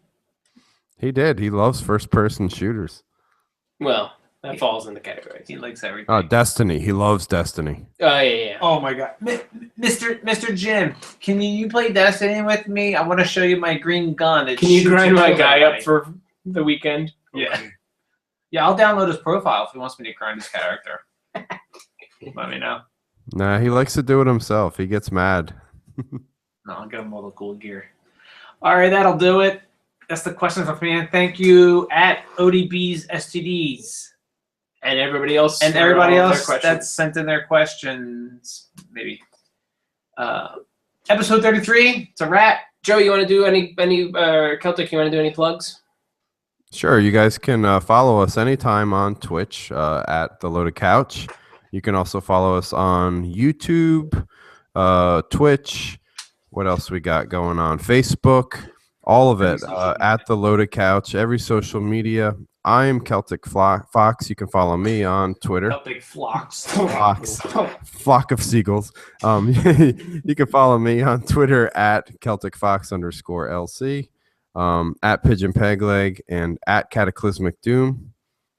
He did. He loves first-person shooters. Well, that falls in the category. He likes everything. Oh, Destiny. He loves Destiny. Oh yeah. Oh my god, Mr. Jim, can you play Destiny with me? I want to show you my green gun. It Can you shoots grind my over guy everybody. up for the weekend? Yeah. Yeah, I'll download his profile if he wants me to grind his character. Let me know. Nah, he likes to do it himself. He gets mad. No, I'll get him all the cool gear. All right, that'll do it. That's the questions for me. Thank you at ODB's STDs. And everybody else. And for everybody all their else questions. that's sent in their questions. Maybe. Episode 33. It's a wrap. Joe, you want to do any Celtic? You want to do any plugs? Sure, you guys can follow us anytime on Twitch at The Loaded Couch. You can also follow us on YouTube, Twitch. What else we got going on? Facebook, all of it at The Loaded Couch. Every social media. I'm Celtic Fox. You can follow me on Twitter. Celtic flocks. Flock of seagulls. You can follow me on Twitter at CelticFox_LC, at Pigeon Pegleg, and at Cataclysmic Doom.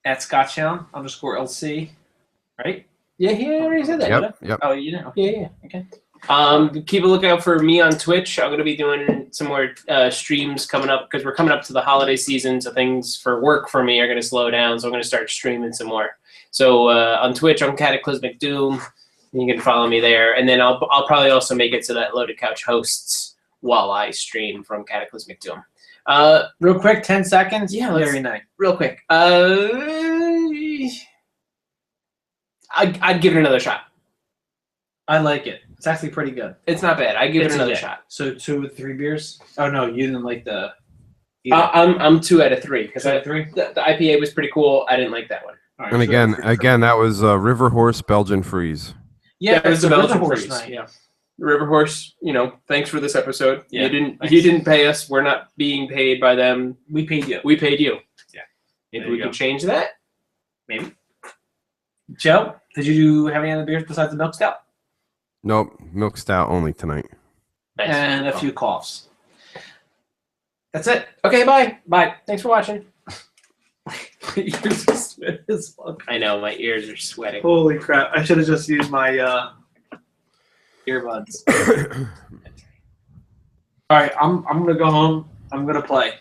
At Scotchhound_LC. Right? Yeah, he already said that. Yep. Oh, you know. Yeah. Okay. Keep a lookout for me on Twitch. I'm going to be doing some more streams coming up because we're coming up to the holiday season. So things for work for me are going to slow down. So I'm going to start streaming some more. So on Twitch, I'm Cataclysmic Doom. You can follow me there. And then I'll probably also make it so that Loaded Couch hosts while I stream from Cataclysmic Doom. Real quick, 10 seconds. Yeah, Very nice. Real quick. I'd give it another shot. I like it. It's actually pretty good. It's not bad. I'd give it another yeah. shot. So 2 or 3 beers? Oh no, you didn't like the. I'm 2 out of 3 because 2 out of 3. The IPA was pretty cool. I didn't like that one. All right, And so again, that was River Horse Belgian Freeze. yeah, that was it's the a Belgian River Horse freeze. night. Yeah. River Horse, thanks for this episode. Yeah, you thanks. didn't pay us. We're not being paid by them. We paid you. We paid you. Yeah. Maybe There we you can go. change that. Maybe. Joe, did you have any other beers besides the milk stout? Nope, milk stout only tonight. Nice. And a few coughs. That's it. Okay, bye. Bye. Thanks for watching. You're just sweaty as fuck. I know my ears are sweating. Holy crap! I should have just used my earbuds. All right, I'm gonna go home. I'm gonna play.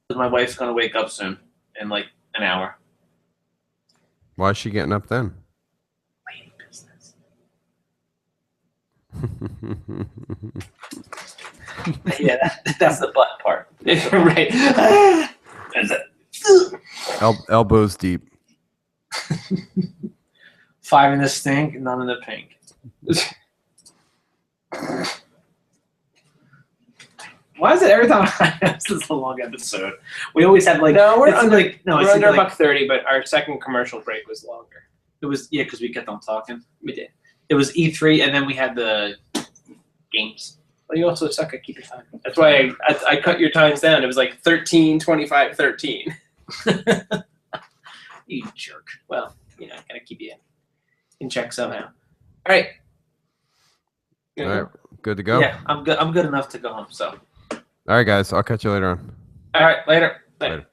'Cause my wife's gonna wake up soon in like an hour. Why is she getting up then? Lady business. Yeah, that's the butt part. Right. Elbows deep. 5 in the stink, none in the pink. Why is it every time this is a long episode? We always have like No, we're it's under like no, we're it's under like, $1.30, but our second commercial break was longer. it was because we kept on talking. We did. It was E3, and then we had the games. Well, you also suck at keeping time. That's why I cut your times down. It was like 13, 25, 13. You jerk. Well, gotta keep you in check somehow. All right. All right, good to go. Yeah, I'm good. I'm good enough to go home. So. All right, guys. I'll catch you later on. All right. Later. Later.